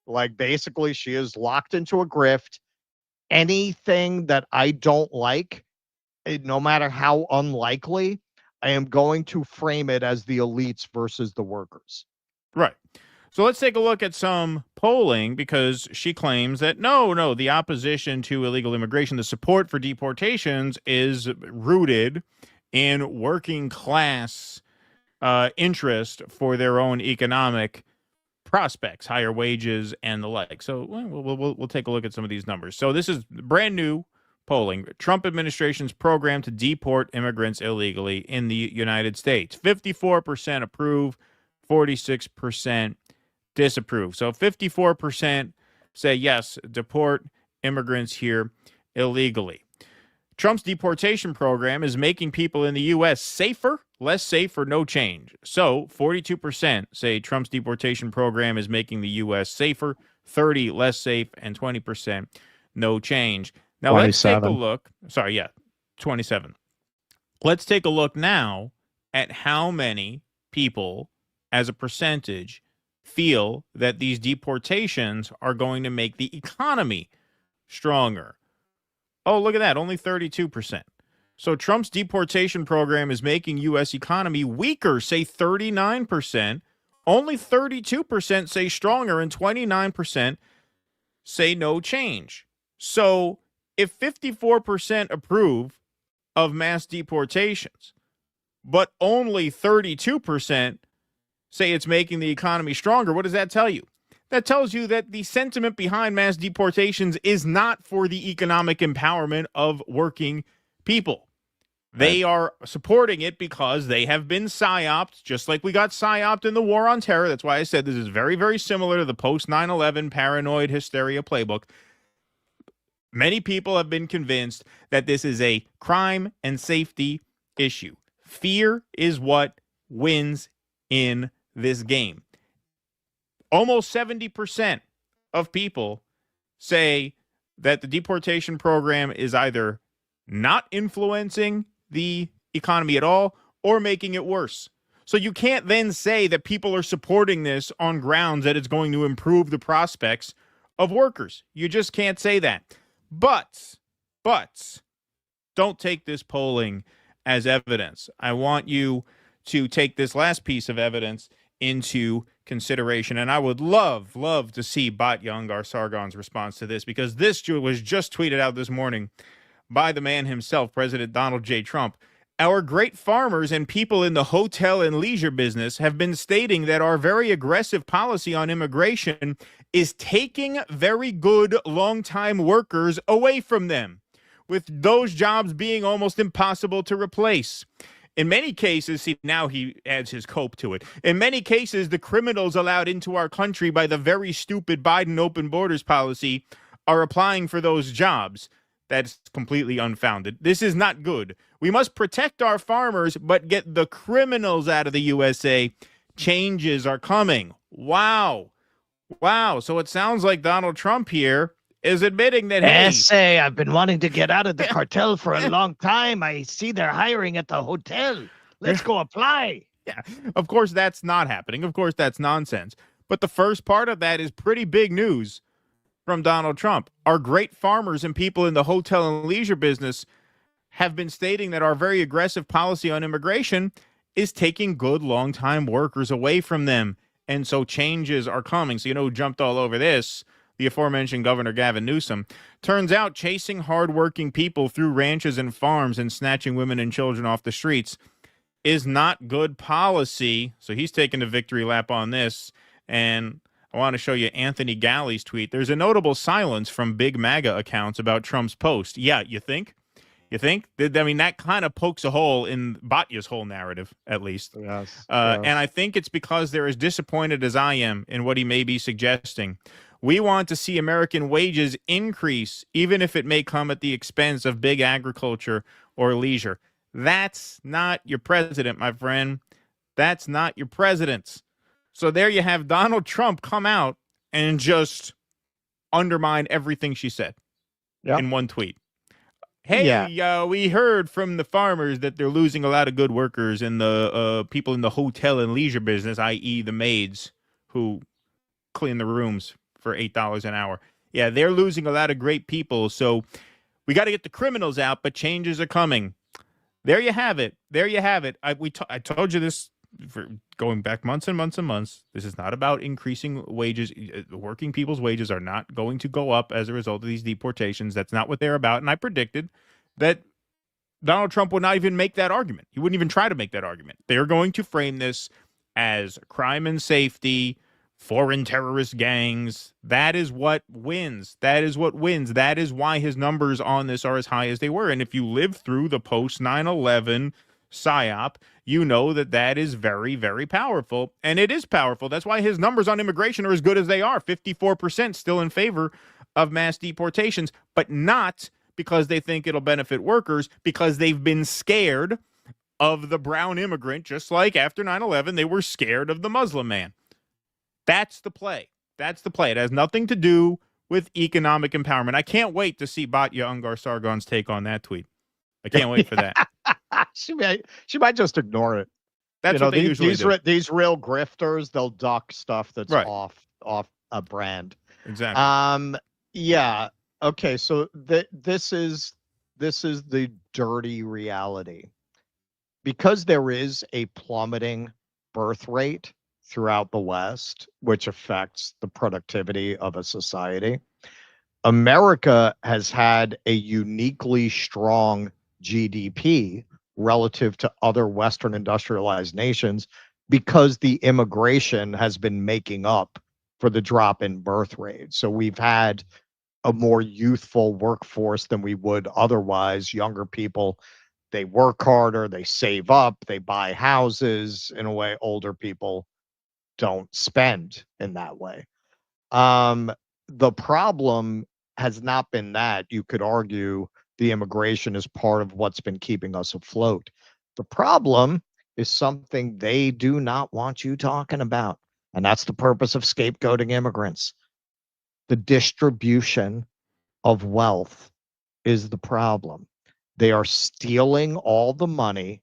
Like, basically, she is locked into a grift. Anything that I don't like, no matter how unlikely, I am going to frame it as the elites versus the workers.
Right. So let's take a look at some polling, because she claims that no, the opposition to illegal immigration, the support for deportations, is rooted in working class interest for their own economic prospects, higher wages, and the like. So we'll take a look at some of these numbers. So this is brand new polling. Trump administration's program to deport immigrants illegally in the United States. 54% approve, 46% disapprove. So 54% say yes, deport immigrants here illegally. Trump's deportation program is making people in the U.S. safer, less safe, or no change. So 42% say Trump's deportation program is making the U.S. safer, 30% less safe, and 20% no change. Now let's take a look. 27. Let's take a look now at how many people, as a percentage, feel that these deportations are going to make the economy stronger. Oh, look at that. Only 32%. So Trump's deportation program is making U.S. economy weaker, say 39%. Only 32% say stronger, and 29% say no change. So if 54% approve of mass deportations, but only 32% say it's making the economy stronger, what does that tell you? That tells you that the sentiment behind mass deportations is not for the economic empowerment of working people. They are supporting it because they have been psyoped, just like we got psyoped in the war on terror. That's why I said this is very, very similar to the post 9/11 paranoid hysteria playbook. Many people have been convinced that this is a crime and safety issue. Fear is what wins in this game. Almost 70% of people say that the deportation program is either not influencing the economy at all or making it worse. So you can't then say that people are supporting this on grounds that it's going to improve the prospects of workers. You just can't say that. But don't take this polling as evidence. I want you to take this last piece of evidence into consideration. And I would love to see Batya Ungar-Sargon's response to this, because this was just tweeted out this morning by the man himself, President Donald J. Trump. Our great farmers and people in the hotel and leisure business have been stating that our very aggressive policy on immigration is taking very good long-time workers away from them, with those jobs being almost impossible to replace. In many cases, see, now he adds his cope to it. In many cases, the criminals allowed into our country by the very stupid Biden open borders policy are applying for those jobs. That's completely unfounded. This is not good. We must protect our farmers, but get the criminals out of the USA. Changes are coming. Wow. So it sounds like Donald Trump here is admitting that, hey,
Say, I've been wanting to get out of the cartel for a long time. I see they're hiring at the hotel. Let's go apply.
Yeah, of course that's not happening. Of course that's nonsense. But the first part of that is pretty big news from Donald Trump. Our great farmers and people in the hotel and leisure business have been stating that our very aggressive policy on immigration is taking good long-time workers away from them. And so changes are coming. So you know who jumped all over this? The aforementioned Governor Gavin Newsom. Turns out chasing hardworking people through ranches and farms and snatching women and children off the streets is not good policy. So he's taking the victory lap on this. And I want to show you Anthony Galley's tweet. There's a notable silence from big MAGA accounts about Trump's post. Yeah, you think? I mean, that kind of pokes a hole in Batya's whole narrative, at least.
Yes.
And I think it's because they're as disappointed as I am in what he may be suggesting. We want to see American wages increase, even if it may come at the expense of big agriculture or leisure. That's not your president, my friend. That's not your president. So there you have Donald Trump come out and just undermine everything she said in one tweet. Hey, we heard from the farmers that they're losing a lot of good workers and the people in the hotel and leisure business, i.e. the maids who clean the rooms for $8 an hour. Yeah, they're losing a lot of great people. So we got to get the criminals out, but changes are coming. There you have it. I told you this for going back months and months and months. This is not about increasing wages. Working people's wages are not going to go up as a result of these deportations. That's not what they're about. And I predicted that Donald Trump would not even make that argument. He wouldn't even try to make that argument. They're going to frame this as crime and safety, foreign terrorist gangs. That is what wins. That is why his numbers on this are as high as they were. And if you live through the post 9/11 PSYOP, you know that is very, very powerful. And it is powerful. That's why his numbers on immigration are as good as they are. 54% still in favor of mass deportations, but not because they think it'll benefit workers, because they've been scared of the brown immigrant, just like after 9/11, they were scared of the Muslim man. That's the play. It has nothing to do with economic empowerment. I can't wait to see Batya Ungar-Sargon's take on that tweet. I can't wait for that.
She might just ignore it.
That's what they usually do.
These real grifters, they'll duck stuff that's off a brand.
Exactly.
Yeah. Okay. So this is the dirty reality, because there is a plummeting birth rate throughout the West, which affects the productivity of a society. America has had a uniquely strong GDP relative to other Western industrialized nations because the immigration has been making up for the drop in birth rate. So we've had a more youthful workforce than we would otherwise. Younger people, they work harder, they save up, they buy houses. In a way, older people don't spend in that way. The problem has not been that. You could argue the immigration is part of what's been keeping us afloat. The problem is something they do not want you talking about, and that's the purpose of scapegoating immigrants. The distribution of wealth is the problem. They are stealing all the money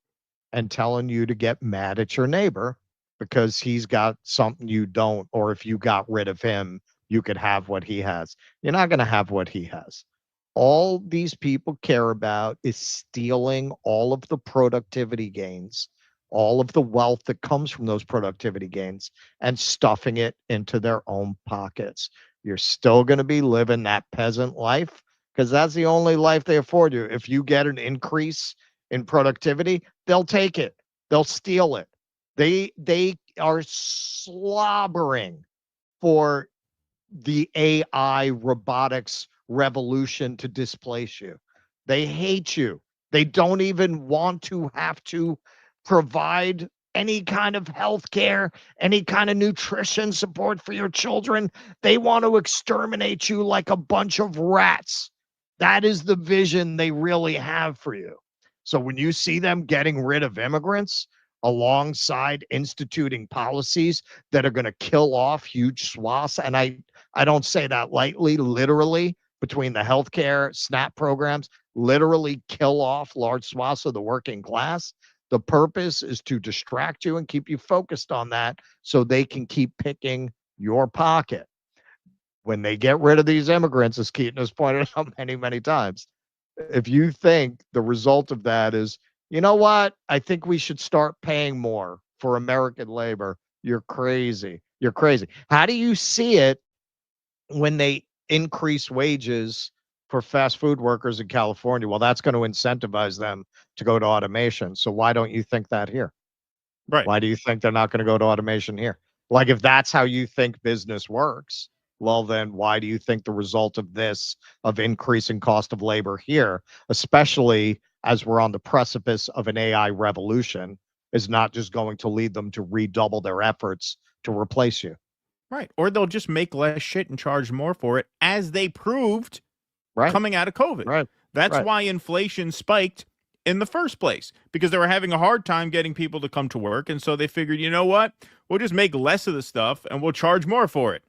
and telling you to get mad at your neighbor because he's got something you don't, or if you got rid of him, you could have what he has. You're not going to have what he has. All these people care about is stealing all of the productivity gains, all of the wealth that comes from those productivity gains, and stuffing it into their own pockets. You're still going to be living that peasant life because that's the only life they afford you. If you get an increase in productivity, they'll take it. They'll steal it. They are slobbering for the AI robotics revolution to displace you. They hate you. They don't even want to have to provide any kind of health care, any kind of nutrition support for your children. They want to exterminate you like a bunch of rats. That is the vision they really have for you. So when you see them getting rid of immigrants alongside instituting policies that are going to kill off huge swaths, and I don't say that lightly, literally, between the healthcare SNAP programs, literally kill off large swaths of the working class. The purpose is to distract you and keep you focused on that so they can keep picking your pocket. When they get rid of these immigrants, as Keaton has pointed out many, many times, if you think the result of that is, you know what, I think we should start paying more for American labor, you're crazy. You're crazy. How do you see it when they increase wages for fast food workers in California? Well, that's going to incentivize them to go to automation. So why don't you think that here?
Right.
Why do you think they're not going to go to automation here? Like, if that's how you think business works, well, then why do you think the result of this, of increasing cost of labor here, especially as we're on the precipice of an AI revolution, is not just going to lead them to redouble their efforts to replace you?
Right. Or they'll just make less shit and charge more for it, as they proved coming out of COVID.
Right.
That's why inflation spiked in the first place, because they were having a hard time getting people to come to work. And so they figured, you know what? We'll just make less of the stuff and we'll charge more for it.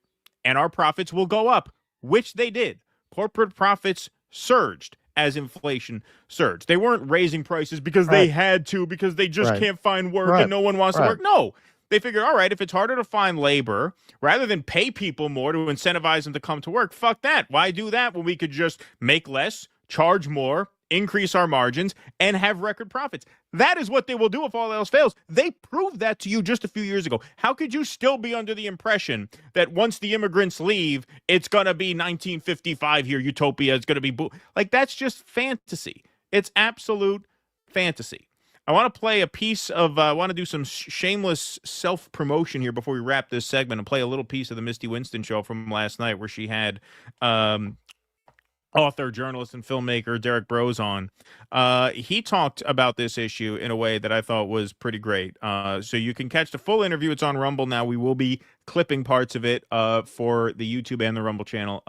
And our profits will go up, which they did. Corporate profits surged as inflation surged. They weren't raising prices because they had to, because they just can't find work and no one wants to work. No. They figured, all right, if it's harder to find labor, rather than pay people more to incentivize them to come to work, fuck that. Why do that when we could just make less, charge more, increase our margins, and have record profits? That is what they will do if all else fails. They proved that to you just a few years ago. How could you still be under the impression that once the immigrants leave, it's going to be 1955 here, utopia, it's going to be... Like, that's just fantasy. It's absolute fantasy. I want to play a piece of, I want to do some shameless self-promotion here before we wrap this segment and play a little piece of the Misty Winston show from last night where she had author, journalist, and filmmaker Derek Brose on. He talked about this issue in a way that I thought was pretty great. So you can catch the full interview. It's on Rumble now. We will be clipping parts of it for the YouTube and the Rumble channel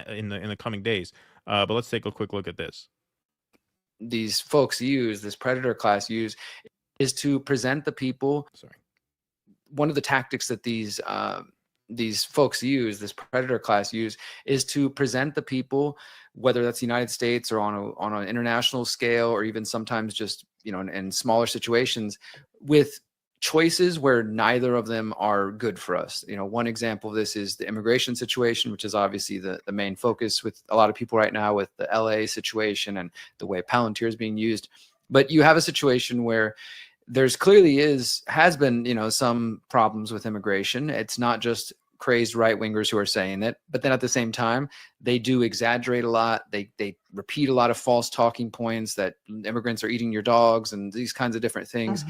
in the coming days. But let's take a quick look at this.
These folks use, this predator class use, is to present the people. One of the tactics that these folks use, this predator class use, is to present the people, whether that's the United States or on an international scale, or even sometimes just, you know, in smaller situations, with choices where neither of them are good for us. You know, one example of this is the immigration situation, which is obviously the main focus with a lot of people right now, with the LA situation and the way Palantir is being used. But you have a situation where there's clearly has been, you know, some problems with immigration. It's not just crazed right-wingers who are saying it, but then at the same time, they do exaggerate a lot. They repeat a lot of false talking points that immigrants are eating your dogs and these kinds of different things.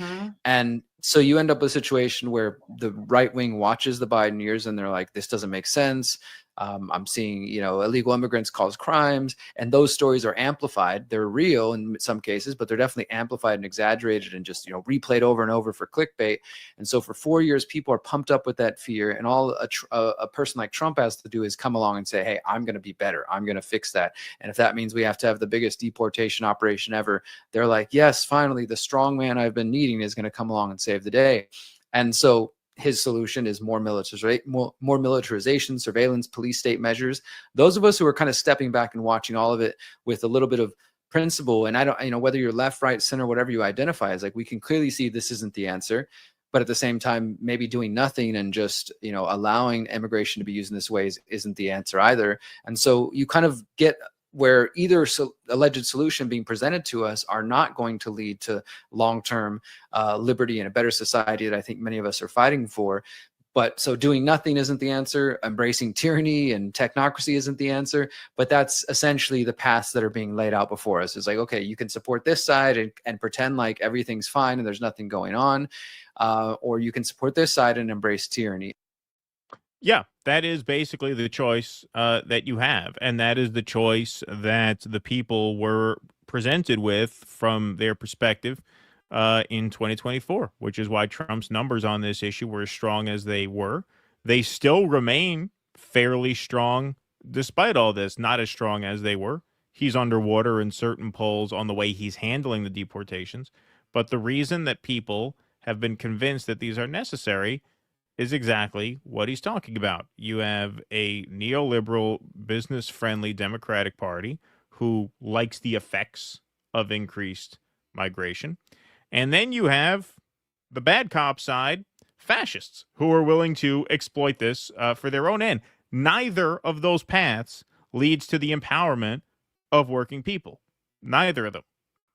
And so you end up with a situation where the right wing watches the Biden years and they're like, this doesn't make sense. I'm seeing, you know, illegal immigrants cause crimes, and those stories are amplified. They're real in some cases, but they're definitely amplified and exaggerated and just, you know, replayed over and over for clickbait. And so for 4 years, people are pumped up with that fear, and all a person like Trump has to do is come along and say, hey, I'm going to be better. I'm going to fix that. And if that means we have to have the biggest deportation operation ever, they're like, yes, finally, the strong man I've been needing is going to come along and save the day. And so his solution is more militarization, surveillance, police state measures. Those of us who are kind of stepping back and watching all of it with a little bit of principle. And I don't, whether you're left, right, center, whatever you identify as, like, we can clearly see this isn't the answer. But at the same time, maybe doing nothing and just, allowing immigration to be used in this way isn't the answer either. And so you kind of get where either alleged solution being presented to us are not going to lead to long-term liberty and a better society that I think many of us are fighting for. But so doing nothing isn't the answer. Embracing tyranny and technocracy isn't the answer. But that's essentially the paths that are being laid out before us. It's like, okay, you can support this side and pretend like everything's fine and there's nothing going on. Or you can support this side and embrace tyranny.
Yeah, that is basically the choice that you have. And that is the choice that the people were presented with from their perspective in 2024, which is why Trump's numbers on this issue were as strong as they were. They still remain fairly strong despite all this, not as strong as they were. He's underwater in certain polls on the way he's handling the deportations. But the reason that people have been convinced that these are necessary is exactly what he's talking about. You have a neoliberal, business-friendly Democratic Party who likes the effects of increased migration. And then you have the bad cop side, fascists, who are willing to exploit this for their own end. Neither of those paths leads to the empowerment of working people. Neither of them.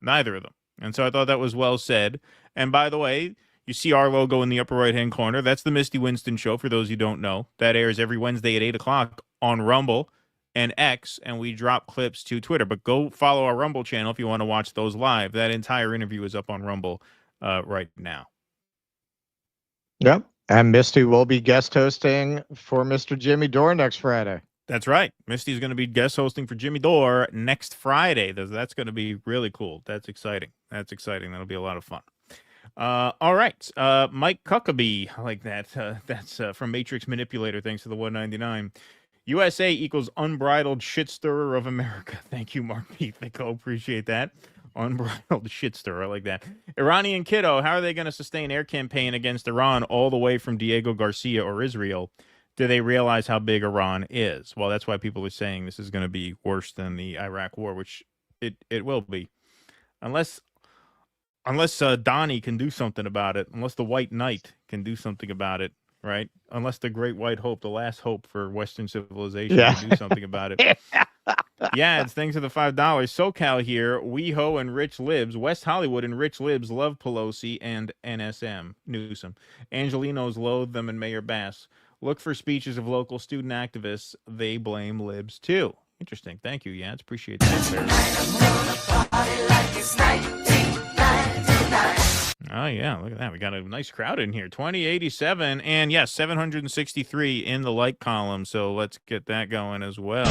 Neither of them. And so I thought that was well said. And by the way, you see our logo in the upper right-hand corner. That's the Misty Winston Show, for those who don't know. That airs every Wednesday at 8 o'clock on Rumble and X, and we drop clips to Twitter. But go follow our Rumble channel if you want to watch those live. That entire interview is up on Rumble right now.
Yep. And Misty will be guest hosting for Mr. Jimmy Dore next Friday.
That's right. Misty's going to be guest hosting for Jimmy Dore next Friday. That's going to be really cool. That's exciting. That's exciting. That'll be a lot of fun. All right. Mike Cuckabee, I like that. That's from Matrix Manipulator. Thanks for the $1.99. USA equals unbridled shit stirrer of America. Thank you, Mark P. Nico. Appreciate that. Unbridled shit stirrer. I like that. Iranian kiddo, how are they going to sustain air campaign against Iran all the way from Diego Garcia or Israel? Do they realize how big Iran is? Well, that's why people are saying this is going to be worse than the Iraq war, which it will be. Unless Donnie can do something about it, unless the White Knight can do something about it, right? Unless the Great White Hope, the last hope for Western civilization, can do something about it. Yeah, it's thanks to the $5. SoCal here, WeHo and Rich Libs, West Hollywood and Rich Libs love Pelosi and NSM, Newsom. Angelinos loathe them and Mayor Bass. Look for speeches of local student activists. They blame libs too. Interesting. Thank you, Yance. Appreciate that. Oh, yeah. Look at that. We got a nice crowd in here. 2087. And yes, 763 in the like column. So let's get that going as well.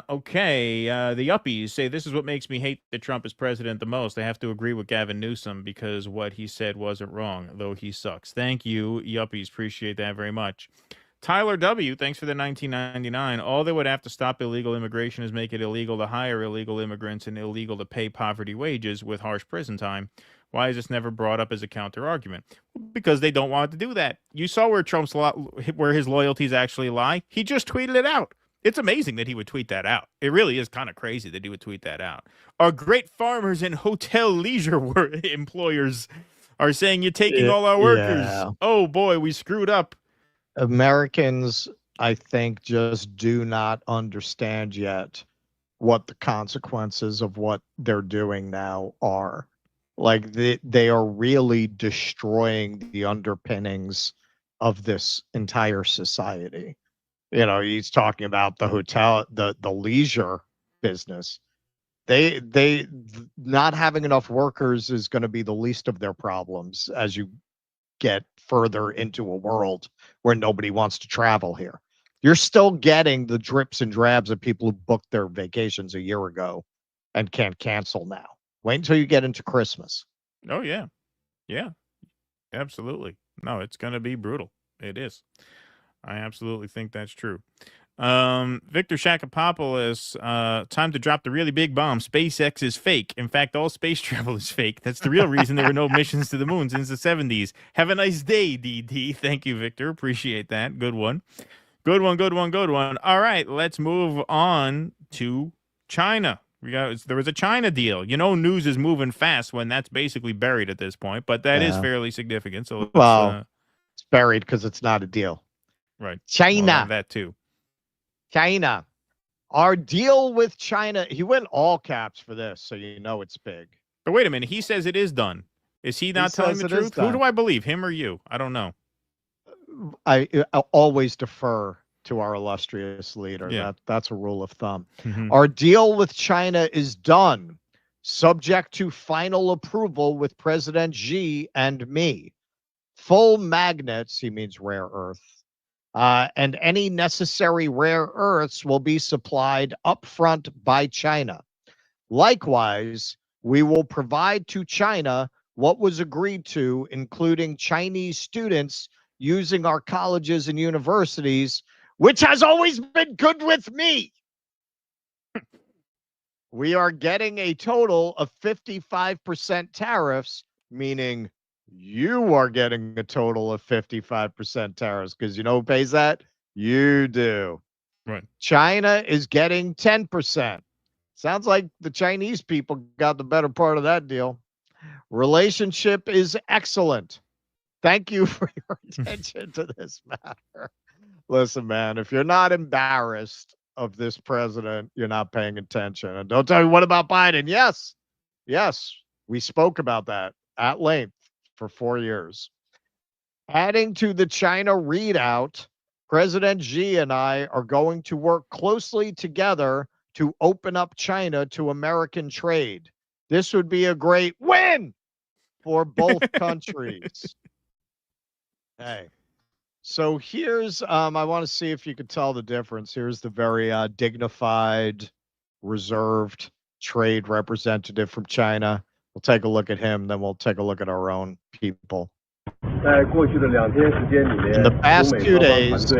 Okay. The yuppies say this is what makes me hate that Trump is president the most. I have to agree with Gavin Newsom because what he said wasn't wrong, though he sucks. Thank you, yuppies. Appreciate that very much. Tyler W., thanks for the $19.99. All that would have to stop illegal immigration is make it illegal to hire illegal immigrants and illegal to pay poverty wages with harsh prison time. Why is this never brought up as a counter-argument? Because they don't want to do that. You saw where his loyalties actually lie. He just tweeted it out. It's amazing that he would tweet that out. It really is kind of crazy that he would tweet that out. Our great farmers and hotel leisure employers are saying you're taking all our workers. Yeah. Oh, boy, we screwed up.
Americans, I think, just do not understand yet what the consequences of what they're doing now are. Like, they are really destroying the underpinnings of this entire society. You know, he's talking about the hotel, the leisure business. They not having enough workers is going to be the least of their problems as you get further into a world where nobody wants to travel here. You're still getting the drips and drabs of people who booked their vacations a year ago and can't cancel now. Wait until you get into Christmas.
Oh, yeah. Yeah, absolutely. No, it's going to be brutal. It is. I absolutely think that's true. Victor Shakopopoulos, time to drop the really big bomb. SpaceX is fake. In fact, all space travel is fake. That's the real reason there were no missions to the moon since the 70s. Have a nice day, DD. Thank you, Victor. Appreciate that. Good one. Good one, good one, good one. All right, let's move on to China. There was a China deal. You know, news is moving fast when that's basically buried at this point, but that is fairly significant. So let's,
it's buried because it's not a deal.
Right.
China.
Well, that too.
China. Our deal with China. He went all caps for this, so you know it's big.
But wait a minute. He says it is done. Is he not telling the truth? Who do I believe, him or you? I don't know.
I always defer to our illustrious leader.
Yeah.
That's a rule of thumb.
Mhm.
Our deal with China is done, subject to final approval with President Xi and me. Full magnets, he means rare earth, and any necessary rare earths will be supplied upfront by China. Likewise, we will provide to China what was agreed to, including Chinese students using our colleges and universities, which has always been good with me. We are getting a total of 55% tariffs, meaning you are getting a total of 55% tariffs, because you know who pays that? You do.
Right.
China is getting 10%. Sounds like the Chinese people got the better part of that deal. Relationship is excellent. Thank you for your attention to this matter. Listen, man, if you're not embarrassed of this president, you're not paying attention. And don't tell me, what about Biden? Yes, we spoke about that at length for 4 years. Adding to the China readout, President Xi and I are going to work closely together to open up China to American trade. This would be a great win for both countries. Hey, so here's, I want to see if you could tell the difference. Here's the very dignified, reserved trade representative from China. We'll take a look at him, then we'll take a look at our own people. In the past 2 days,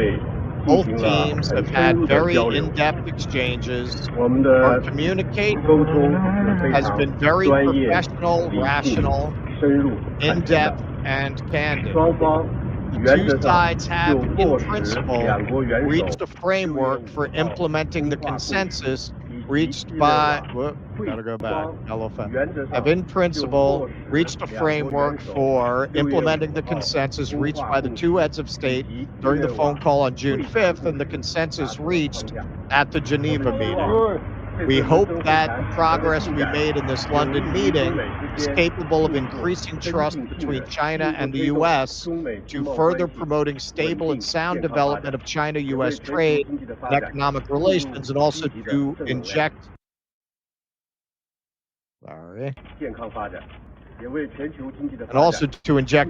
both teams have had very in-depth exchanges. Our communication has been very professional, rational, in-depth, and candid. The two sides have, in principle, reached a framework for implementing the consensus reached by, gotta go back, have in principle reached a framework for implementing the consensus reached by the two heads of state during the phone call on June 5th and the consensus reached at the Geneva meeting. We hope that the progress we made in this London meeting is capable of increasing trust between China and the U.S. to further promoting stable and sound development of China-U.S. trade and economic relations, and also to inject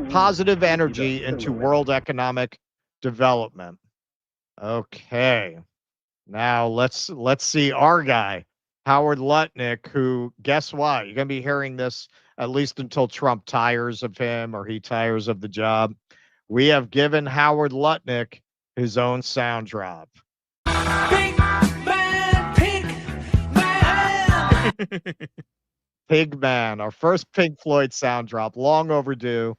positive energy into world economic development. Okay. Now let's see our guy, Howard Lutnick, who, guess what? You're going to be hearing this at least until Trump tires of him or he tires of the job. We have given Howard Lutnick his own sound drop. Pig Man. Pig Man, our first Pink Floyd sound drop, long overdue.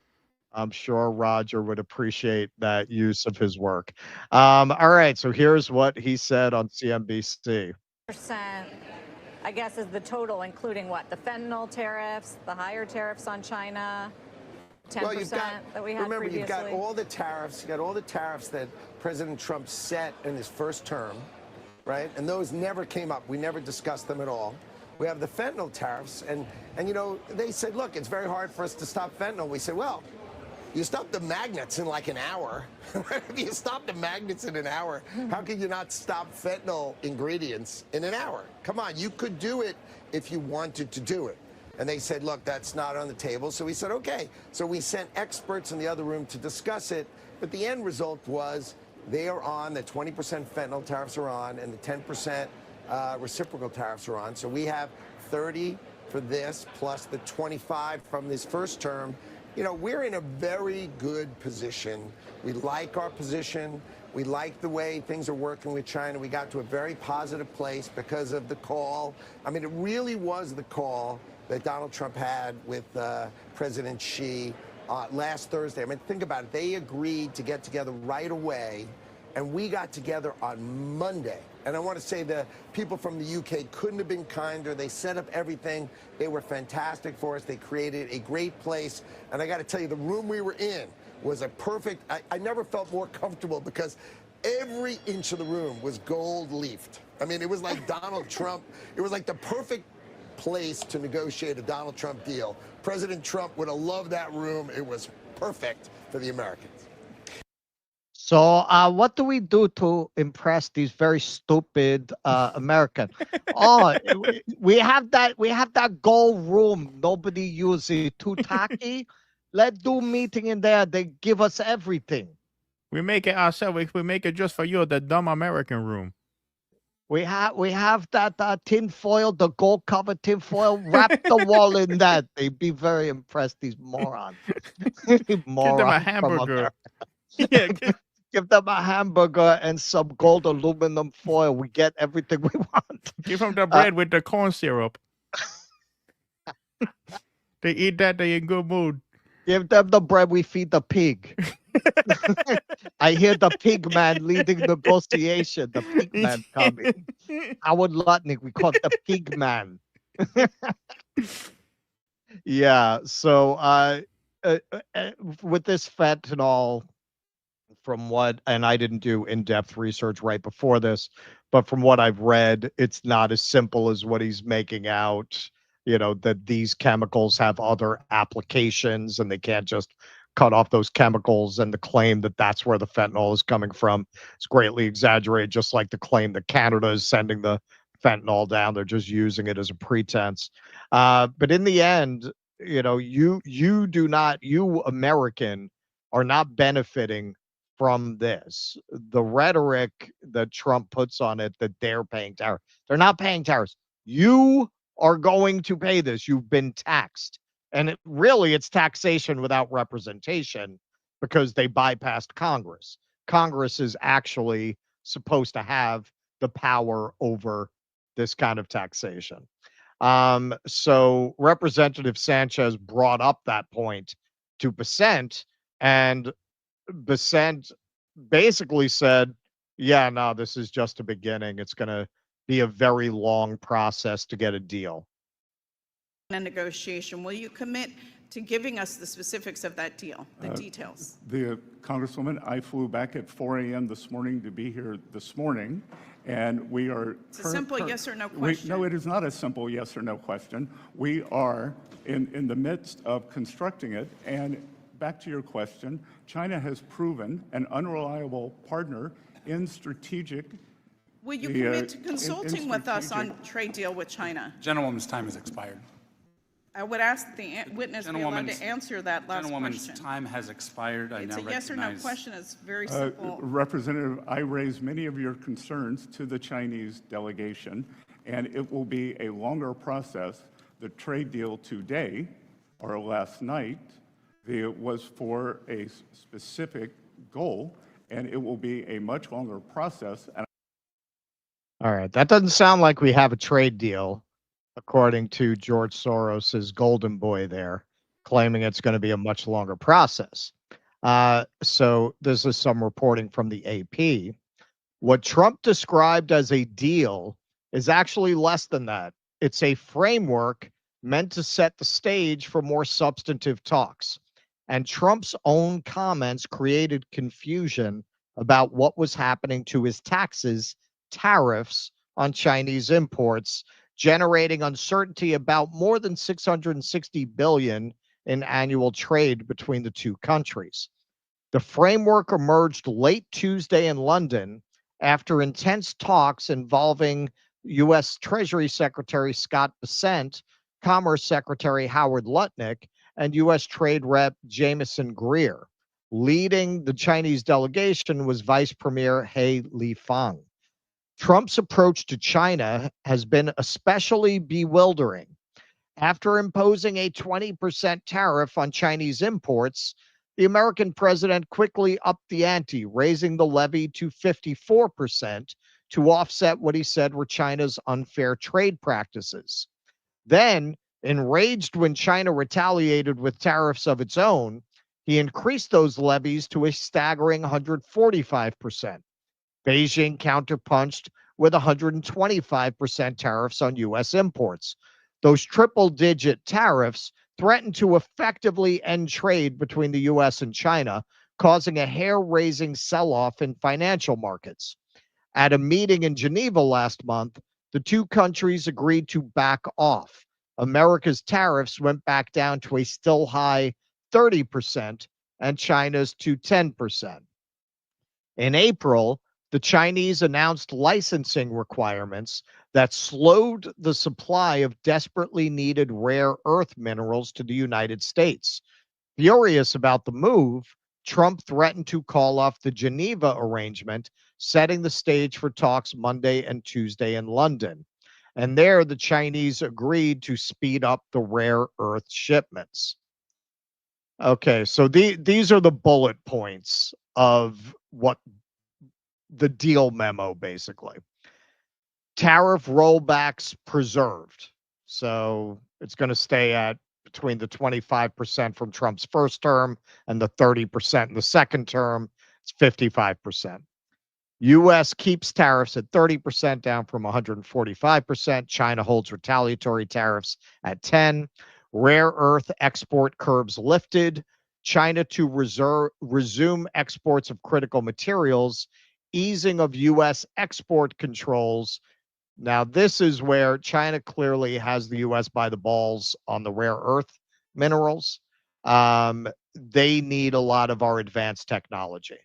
I'm sure Roger would appreciate that use of his work. All right, so here's what he said on CNBC.
I guess is the total, including what? The fentanyl tariffs, the higher tariffs on China, 10% that we had
remember,
previously.
you've got all the tariffs. You got all the tariffs that President Trump set in his first term, right? And those never came up. We never discussed them at all. We have the fentanyl tariffs, and you know, they said, look, it's very hard for us to stop fentanyl. We said, well, you stop the magnets in like an hour. If you stop the magnets in an hour, how could you not stop fentanyl ingredients in an hour? Come on, you could do it if you wanted to do it. And they said, look, that's not on the table. So we said, okay. So we sent experts in the other room to discuss it. But the end result was they are on, the 20% fentanyl tariffs are on, and the 10% reciprocal tariffs are on. So we have 30 for this, plus the 25 from this first term. You know, we're in a very good position. We like our position. We like the way things are working with China. We got to a very positive place because of the call. I mean, it really was the call that Donald Trump had with President Xi last Thursday. I mean, think about it. They agreed to get together right away And we got together on Monday. And I want to say the people from the UK couldn't have been kinder. They set up everything. They were fantastic for us. They created a great place. And I got to tell you, the room we were in was a perfect, I never felt more comfortable because every inch of the room was gold leafed. I mean, it was like Donald Trump. It was like the perfect place to negotiate a Donald Trump deal. President Trump would have loved that room. It was perfect for the Americans.
So, what do we do to impress these very stupid Americans? Oh, we have that gold room. Nobody uses it. Too tacky. Let's do meeting in there. They give us everything.
We make it ourselves. We make it just for you, the dumb American room.
We have that tin foil, the gold covered tin foil. Wrap the wall in that. They'd be very impressed. These morons.
Give them a hamburger. Yeah.
Give them a hamburger and some gold aluminum foil. We get everything we want.
Give them the bread with the corn syrup. They eat that, they in good mood.
Give them the bread, we feed the pig. I hear the pig man leading negotiation. The pig man coming. Howard Lutnick, we call it the pig man. Yeah, so with this fentanyl, from what, and I didn't do in-depth research right before this, but from what I've read, it's not as simple as what he's making out, that these chemicals have other applications and they can't just cut off those chemicals, and the claim that that's where the fentanyl is coming from is greatly exaggerated, just like the claim that Canada is sending the fentanyl down. They're just using it as a pretense. But in the end, you American are not benefiting from this. The rhetoric that Trump puts on it, that they're paying tariffs. They're not paying tariffs. You are going to pay this. You've been taxed. And it's taxation without representation because they bypassed Congress. Congress is actually supposed to have the power over this kind of taxation. So Representative Sanchez brought up that point to Besant, and Besant basically said, yeah, no, this is just a beginning. It's going to be a very long process to get a deal.
A negotiation. Will you commit to giving us the specifics of that deal, the details?
The Congresswoman, I flew back at 4 a.m. this morning to be here this morning, and we are...
It's a simple yes or no question.
No, it is not a simple yes or no question. We are in the midst of constructing it, and back to your question, China has proven an unreliable partner in strategic...
Will you commit to consulting with us on trade deal with China?
Gentlewoman's time has expired.
I would ask the witness be allowed to answer that last
Gentlewoman's
question.
time has expired.
It's a yes or no question. It's very simple.
Representative, I raised many of your concerns to the Chinese delegation, and it will be a longer process. The trade deal today, or last night, was for a specific goal, and it will be a much longer process.
All right, that doesn't sound like we have a trade deal, according to George Soros's golden boy there, claiming it's going to be a much longer process. So this is some reporting from the AP. What Trump described as a deal is actually less than that. It's a framework meant to set the stage for more substantive talks. And Trump's own comments created confusion about what was happening to his tariffs on Chinese imports, generating uncertainty about more than $660 billion in annual trade between the two countries. The framework emerged late Tuesday in London after intense talks involving U.S. Treasury Secretary Scott Bessent, Commerce Secretary Howard Lutnick, and U.S. Trade Rep Jamieson Greer. Leading the Chinese delegation was Vice Premier He Lifeng. Trump's approach to China has been especially bewildering. After imposing a 20% tariff on Chinese imports, the American president quickly upped the ante, raising the levy to 54% to offset what he said were China's unfair trade practices. Then, enraged when China retaliated with tariffs of its own, he increased those levies to a staggering 145%. Beijing counterpunched with 125% tariffs on U.S. imports. Those triple-digit tariffs threatened to effectively end trade between the U.S. and China, causing a hair-raising sell-off in financial markets. At a meeting in Geneva last month, the two countries agreed to back off. America's tariffs went back down to a still high 30% and China's to 10%. In April, the Chinese announced licensing requirements that slowed the supply of desperately needed rare earth minerals to the United States. Furious about the move, Trump threatened to call off the Geneva arrangement, setting the stage for talks Monday and Tuesday in London. And there, the Chinese agreed to speed up the rare earth shipments. Okay, so these are the bullet points of what the deal memo, basically. Tariff rollbacks preserved. So it's going to stay at between the 25% from Trump's first term and the 30% in the second term. It's 55%. U.S. keeps tariffs at 30%, down from 145%. China holds retaliatory tariffs at 10%. Rare earth export curbs lifted. China to resume exports of critical materials. Easing of U.S. export controls. Now, this is where China clearly has the U.S. by the balls on the rare earth minerals. They need a lot of our advanced technology.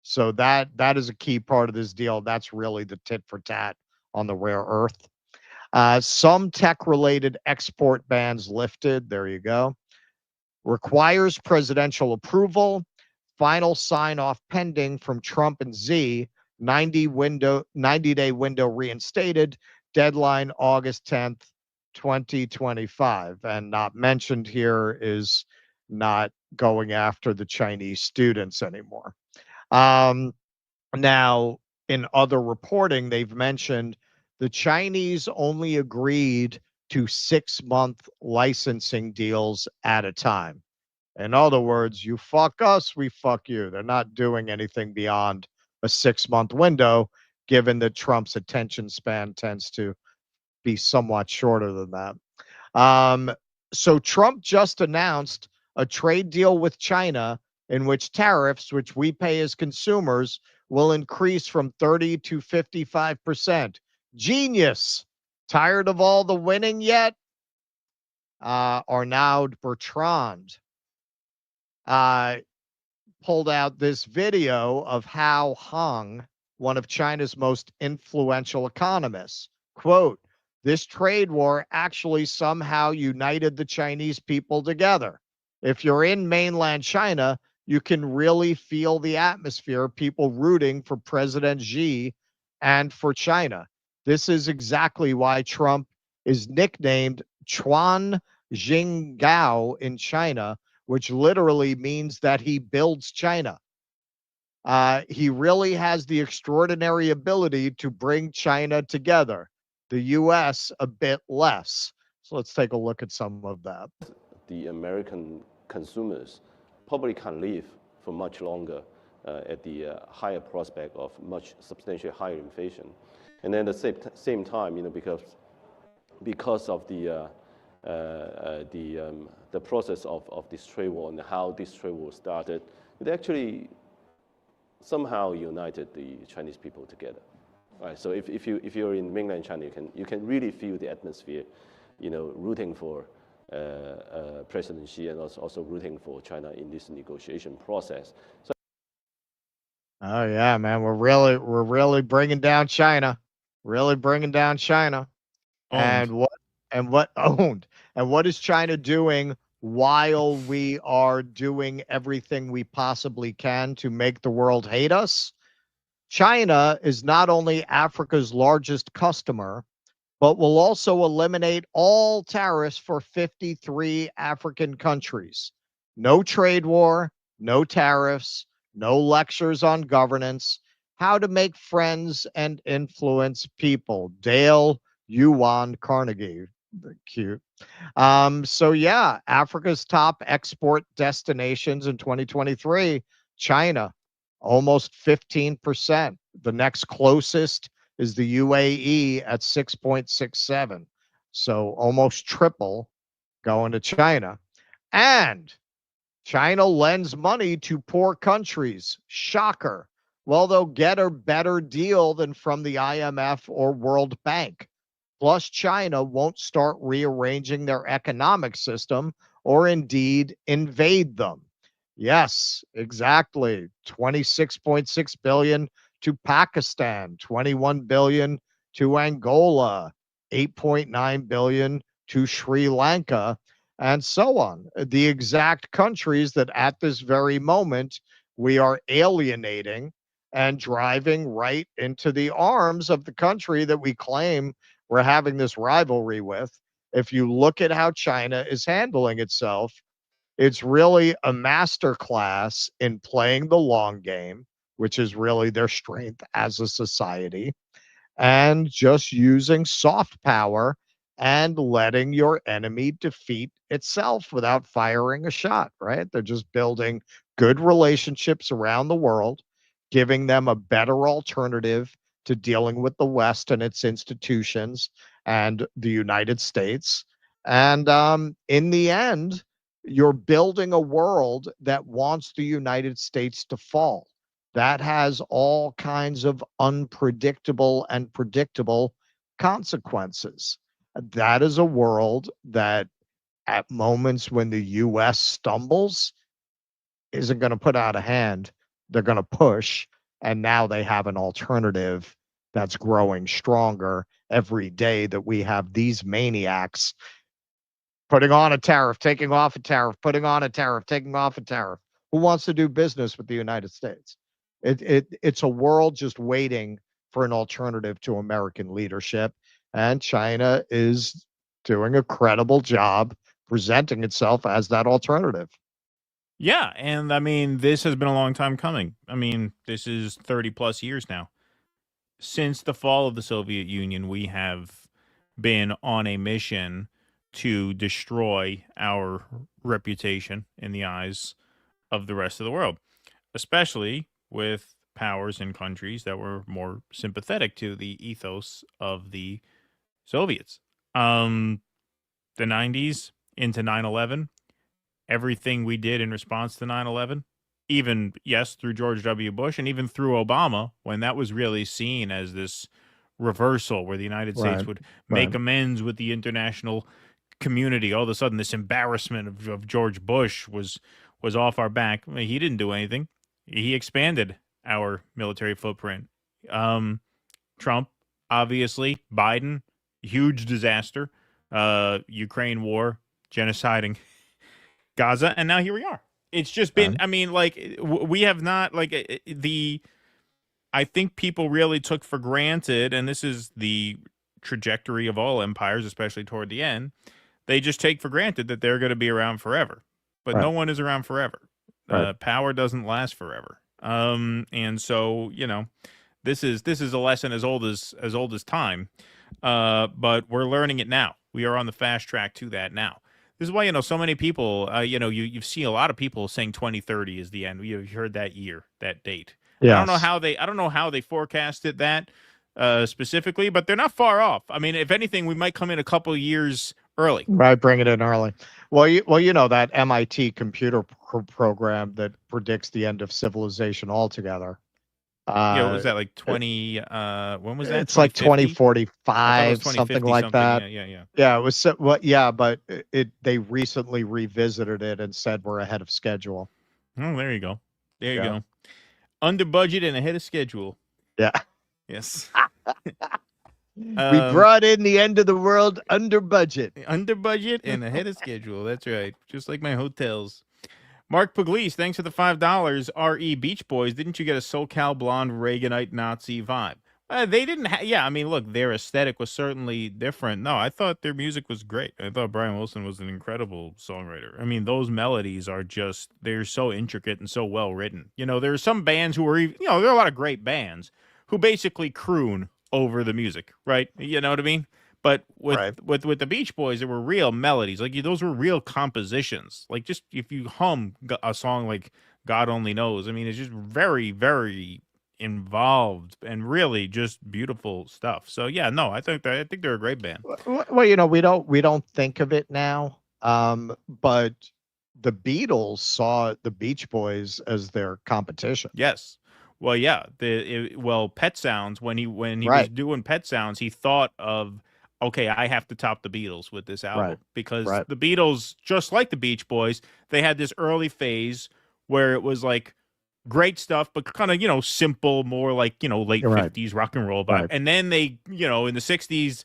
So that is a key part of this deal. That's really the tit for tat on the rare earth. Some tech-related export bans lifted. There you go. Requires presidential approval. Final sign-off pending from Trump and Xi. 90-day window reinstated. Deadline August 10th, 2025. And not mentioned here is not going after the Chinese students anymore. Now, in other reporting, they've mentioned the Chinese only agreed to 6-month licensing deals at a time. In other words, you fuck us, we fuck you. They're not doing anything beyond a 6-month window, given that Trump's attention span tends to be somewhat shorter than that. So Trump just announced a trade deal with China in which tariffs, which we pay as consumers, will increase from 30 to 55%. Genius. Tired of all the winning yet? Arnaud Bertrand pulled out this video of Hao Hong, one of China's most influential economists. Quote, this trade war actually somehow united the Chinese people together. If you're in mainland China, you can really feel the atmosphere, people rooting for President Xi and for China. This is exactly why Trump is nicknamed Chuan Jingao in China, which literally means that he builds China. He really has the extraordinary ability to bring China together, the U.S. a bit less. So let's take a look at some of that.
The American consumers probably can live for much longer at the higher prospect of much substantially higher inflation. And then at the same time, because of the process of this trade war and how this trade war started, it actually somehow united the Chinese people together. Right. So if you're in mainland China, you can really feel the atmosphere, rooting for President Xi and also rooting for China in this negotiation process. So,
oh yeah, man, we're really bringing down China, really bringing down China.
Owned.
And what is China doing while we are doing everything we possibly can to make the world hate us? China is not only Africa's largest customer, but will also eliminate all tariffs for 53 African countries. No trade war, no tariffs, no lectures on governance, how to make friends and influence people. Dale Yuan Carnegie. Cute. So yeah, Africa's top export destinations in 2023, China, almost 15%. The next closest is the UAE at 6.67. So almost triple going to China. And China lends money to poor countries. Shocker. Well, they'll get a better deal than from the IMF or World Bank. Plus, China won't start rearranging their economic system or indeed invade them. Yes, exactly. 26.6 billion to Pakistan, 21 billion to Angola, 8.9 billion to Sri Lanka, and so on. The exact countries that at this very moment we are alienating and driving right into the arms of the country that we claim we're having this rivalry with. If you look at how China is handling itself, it's really a masterclass in playing the long game, which is really their strength as a society, and just using soft power and letting your enemy defeat itself without firing a shot, right? They're just building good relationships around the world, giving them a better alternative to dealing with the West and its institutions and the United States. And in the end, you're building a world that wants the United States to fall. That has all kinds of unpredictable and predictable consequences. That is a world that, at moments when the US stumbles, isn't going to put out a hand. They're going to push. And now they have an alternative that's growing stronger every day that we have these maniacs putting on a tariff, taking off a tariff, putting on a tariff, taking off a tariff. Who wants to do business with the United States? It's a world just waiting for an alternative to American leadership. And China is doing a credible job presenting itself as that alternative.
Yeah, and I mean, this has been a long time coming. I mean, this is 30 plus years now. Since the fall of the Soviet Union, we have been on a mission to destroy our reputation in the eyes of the rest of the world, especially with powers and countries that were more sympathetic to the ethos of the Soviets. The 90s into 9/11, everything we did in response to 9/11, even, yes, through George W. Bush and even through Obama, when that was really seen as this reversal where the United States would make amends with the international community. All of a sudden, this embarrassment of George Bush was off our back. I mean, he didn't do anything. He expanded our military footprint. Trump, obviously, Biden, huge disaster, Ukraine war, genociding Gaza, and now here we are. It's just been, I mean, like, we have not, like, I think people really took for granted, and this is the trajectory of all empires, especially toward the end, they just take for granted that they're going to be around forever. But no one is around forever. Power doesn't last forever. And so, you know, this is a lesson as old as time. But we're learning it now. We are on the fast track to that now. This is why, you know, so many people, you know, you've seen a lot of people saying 2030 is the end. You've heard that year, that date. Yes. I don't know how they forecasted that specifically, but they're not far off. I mean, if anything, we might come in a couple of years early.
Right, bring it in early. Well, you know that MIT computer program that predicts the end of civilization altogether.
Yeah, what was that, like 20? When was that?
It's like 2045, something like that. Yeah, it was. Well, yeah, but they recently revisited it and said we're ahead of schedule.
Oh, there you go. There you go. Under budget and ahead of schedule.
Yeah.
Yes.
We brought in the end of the world under budget.
Under budget and ahead of schedule. That's right. Just like my hotels. Mark Pugliese, thanks for the $5. R.E. Beach Boys, didn't you get a SoCal blonde Reaganite Nazi vibe? They didn't yeah, I mean, look, their aesthetic was certainly different. No, I thought their music was great. I thought Brian Wilson was an incredible songwriter. I mean, those melodies are just, they're so intricate and so well written. You know, there are some bands who are, you know, there are a lot of great bands who basically croon over the music, right? You know what I mean? But with the Beach Boys, there were real melodies. Like, those were real compositions. Like, just if you hum a song like God Only Knows, I mean, it's just very, very involved and really just beautiful stuff. So yeah, no, I think they're a great band.
Well, we don't think of it now, but the Beatles saw the Beach Boys as their competition.
Yes. Well, yeah. Pet Sounds, when he was
Right.
doing Pet Sounds, he thought of, okay, I have to top the Beatles with this album
Right.
because
Right.
the Beatles, just like the Beach Boys, they had this early phase where it was like great stuff, but kind of, simple, more like, late
Right.
50s rock and roll vibe.
Right.
And then they, in the 60s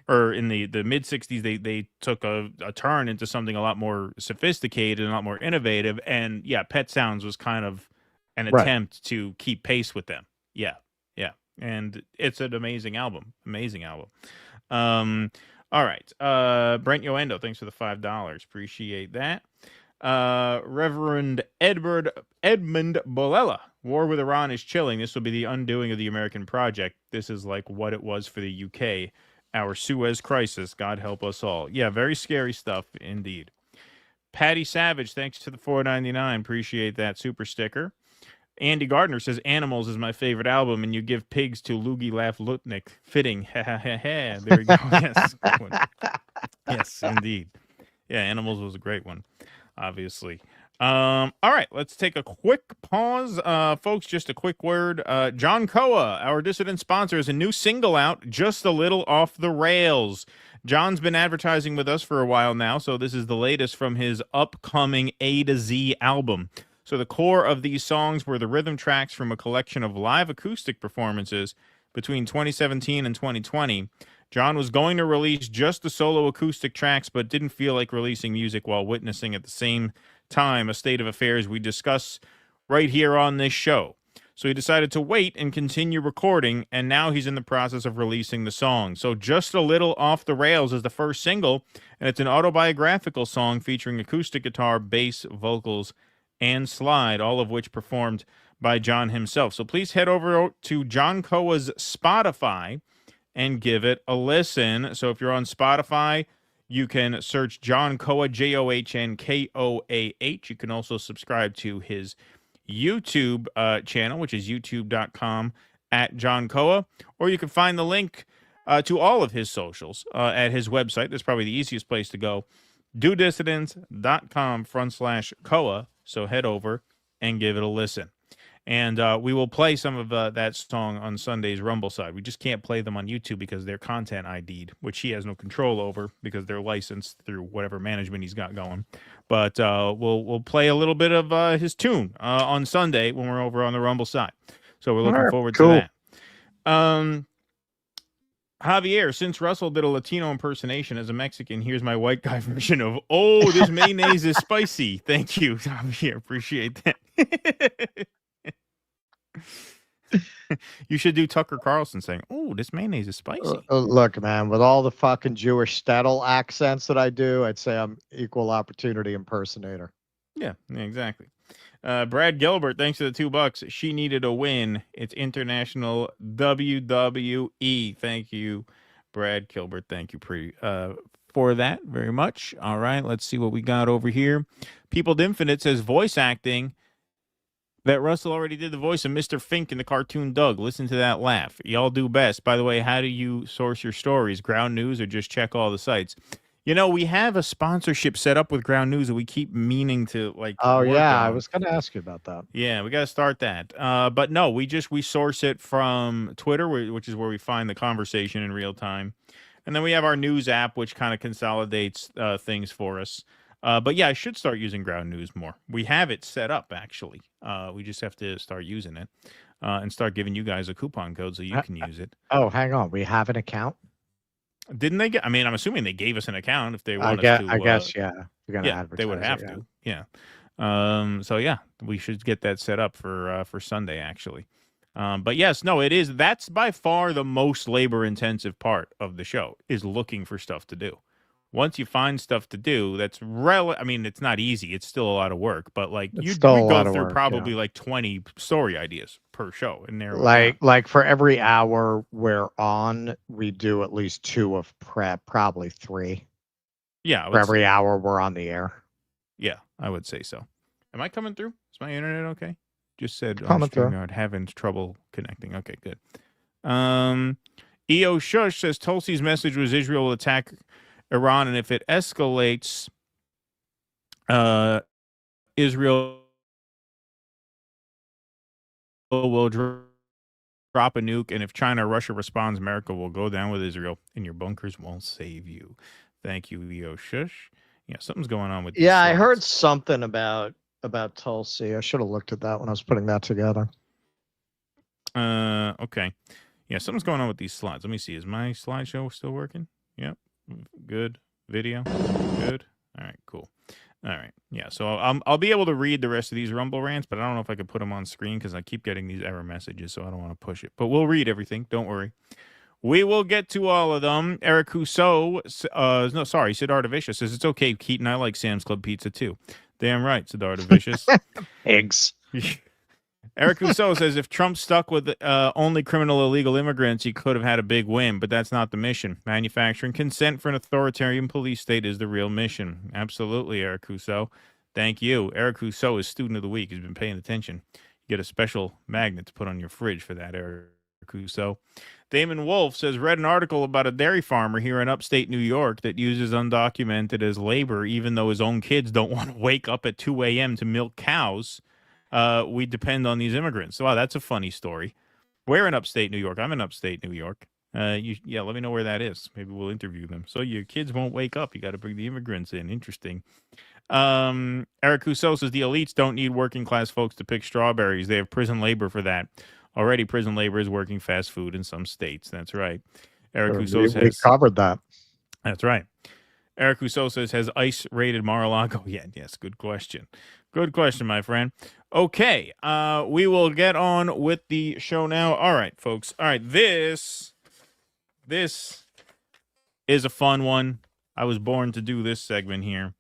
or in the mid 60s, they took a turn into something a lot more sophisticated and a lot more innovative. And yeah, Pet Sounds was kind of an
Right.
attempt to keep pace with them. Yeah. Yeah. And it's an amazing album. Amazing album. All right. Brent Yoendo, thanks for the $5. Appreciate that. Reverend Edmund Bolella, war with Iran is chilling. This will be the undoing of the American project. This is like what it was for the UK. Our Suez crisis. God help us all. Yeah, very scary stuff indeed. Patty Savage, thanks to the $4.99. Appreciate that super sticker. Andy Gardner says, Animals is my favorite album, and you give pigs to Loogie Laugh Lutnick. Fitting. There we go. Yes. Yes, indeed. Yeah, Animals was a great one, obviously. All right, let's take a quick pause. Folks, just a quick word. John Coa, our dissident sponsor, has a new single out, Just a Little Off the Rails. John's been advertising with us for a while now, so this is the latest from his upcoming A to Z album. So the core of these songs were the rhythm tracks from a collection of live acoustic performances between 2017 and 2020. John was going to release just the solo acoustic tracks, but didn't feel like releasing music while witnessing at the same time a state of affairs we discuss right here on this show. So he decided to wait and continue recording, and now he's in the process of releasing the song. So Just a Little Off the Rails is the first single, and it's an autobiographical song featuring acoustic guitar, bass, vocals, and slide, all of which performed by John himself. So please head over to John Coa's Spotify and give it a listen. So if you're on Spotify, you can search John Coa, JOHNKOAH. You can also subscribe to his YouTube channel, which is youtube.com/John Coa, or you can find the link to all of his socials at his website. That's probably the easiest place to go, dudissidents.com/Coa. So head over and give it a listen. And we will play some of that song on Sunday's Rumble side. We just can't play them on YouTube because they're content ID'd, which he has no control over because they're licensed through whatever management he's got going. But we'll play a little bit of his tune on Sunday when we're over on the Rumble side. So we're looking forward to that. Javier, since Russell did a Latino impersonation as a Mexican, here's my white guy version of, oh, this mayonnaise is spicy. Thank you, Javier. Appreciate that. You should do Tucker Carlson saying, oh, this mayonnaise is spicy.
Look, man, with all the fucking Jewish shtetl accents that I do, I'd say I'm equal opportunity impersonator.
Yeah, exactly. Brad Gilbert, thanks to the $2. She needed a win. It's international WWE. Thank you, Brad Gilbert. Thank you for that very much. All right, let's see what we got over here. Peopled Infinite says voice acting. That Russell already did the voice of Mr. Fink in the cartoon Doug. Listen to that laugh. Y'all do best. By the way, how do you source your stories? Ground News or just check all the sites? We have a sponsorship set up with Ground News that we keep meaning to
Oh yeah,
on.
I was going to ask you about that.
Yeah, we got to start that. But no, we source it from Twitter, which is where we find the conversation in real time. And then we have our news app, which kind of consolidates things for us. But yeah, I should start using Ground News more. We have it set up, actually. We just have to start using it and start giving you guys a coupon code so you can use it.
Oh, hang on. We have an account?
Didn't they I'm assuming they gave us an account if they want us to.
I guess, yeah. You're gonna advertise
they would have
it,
to. Yeah. So yeah, we should get that set up for Sunday, actually. But yes, no, it is. That's by far the most labor-intensive part of the show is looking for stuff to do. Once you find stuff to do, that's it's not easy. It's still a lot of work, but we go through probably 20 story ideas per show. And
like for every hour we're on, we do at least 2 of prep, probably 3.
Yeah.
For every hour we're on the air.
Yeah, I would say so. Am I coming through? Is my internet okay? just said on
Comment there.
StreamYard having trouble connecting. Okay, good. EO Shush says Tulsi's message was Israel will attack Iran, and if it escalates, Israel will drop a nuke, and if China or Russia responds, America will go down with Israel, and your bunkers won't save you. Thank you, EO Shush. Yeah, something's going on with these
Yeah, I
slides.
heard something about Tulsi. I should have looked at that when I was putting that together.
Okay. Yeah, something's going on with these slides. Let me see. Is my slideshow still working? Yep. Good. Video. Good. All right, cool. All right. Yeah, so I'll be able to read the rest of these Rumble rants, but I don't know if I could put them on screen because I keep getting these error messages, so I don't want to push it. But we'll read everything. Don't worry. We will get to all of them. Eric Rousseau, Siddhartha Vicious says, it's okay, Keaton. I like Sam's Club pizza, too. Damn right, Siddhartha Vicious.
Eggs.
Eric Rousseau says, if Trump stuck with only criminal illegal immigrants, he could have had a big win, but that's not the mission. Manufacturing consent for an authoritarian police state is the real mission. Absolutely, Eric Rousseau. Thank you. Eric Rousseau is Student of the Week. He's been paying attention. You get a special magnet to put on your fridge for that, Eric Rousseau. Damon Wolf says, read an article about a dairy farmer here in upstate New York that uses undocumented as labor, even though his own kids don't want to wake up at 2 a.m. to milk cows. We depend on these immigrants. Wow, that's a funny story. We're in upstate New York. I'm in upstate New York. Let me know where that is. Maybe we'll interview them. So your kids won't wake up. You got to bring the immigrants in. Interesting. Eric Rousseau says the elites don't need working class folks to pick strawberries. They have prison labor for that. Already, prison labor is working fast food in some states. That's right. Eric Rousseau says...
We covered that.
That's right. Eric Rousseau says, has ICE raided Mar-a-Lago yet? Yes, good question. Good question, my friend. Okay, we will get on with the show now. All right, folks. All right, this is a fun one. I was born to do this segment here.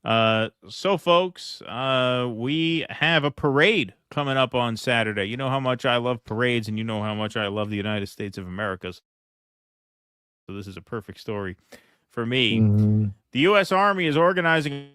So, folks, we have a parade coming up on Saturday. You know how much I love parades, and you know how much I love the United States of America. So this is a perfect story for me.
Mm-hmm.
The U.S. Army is organizing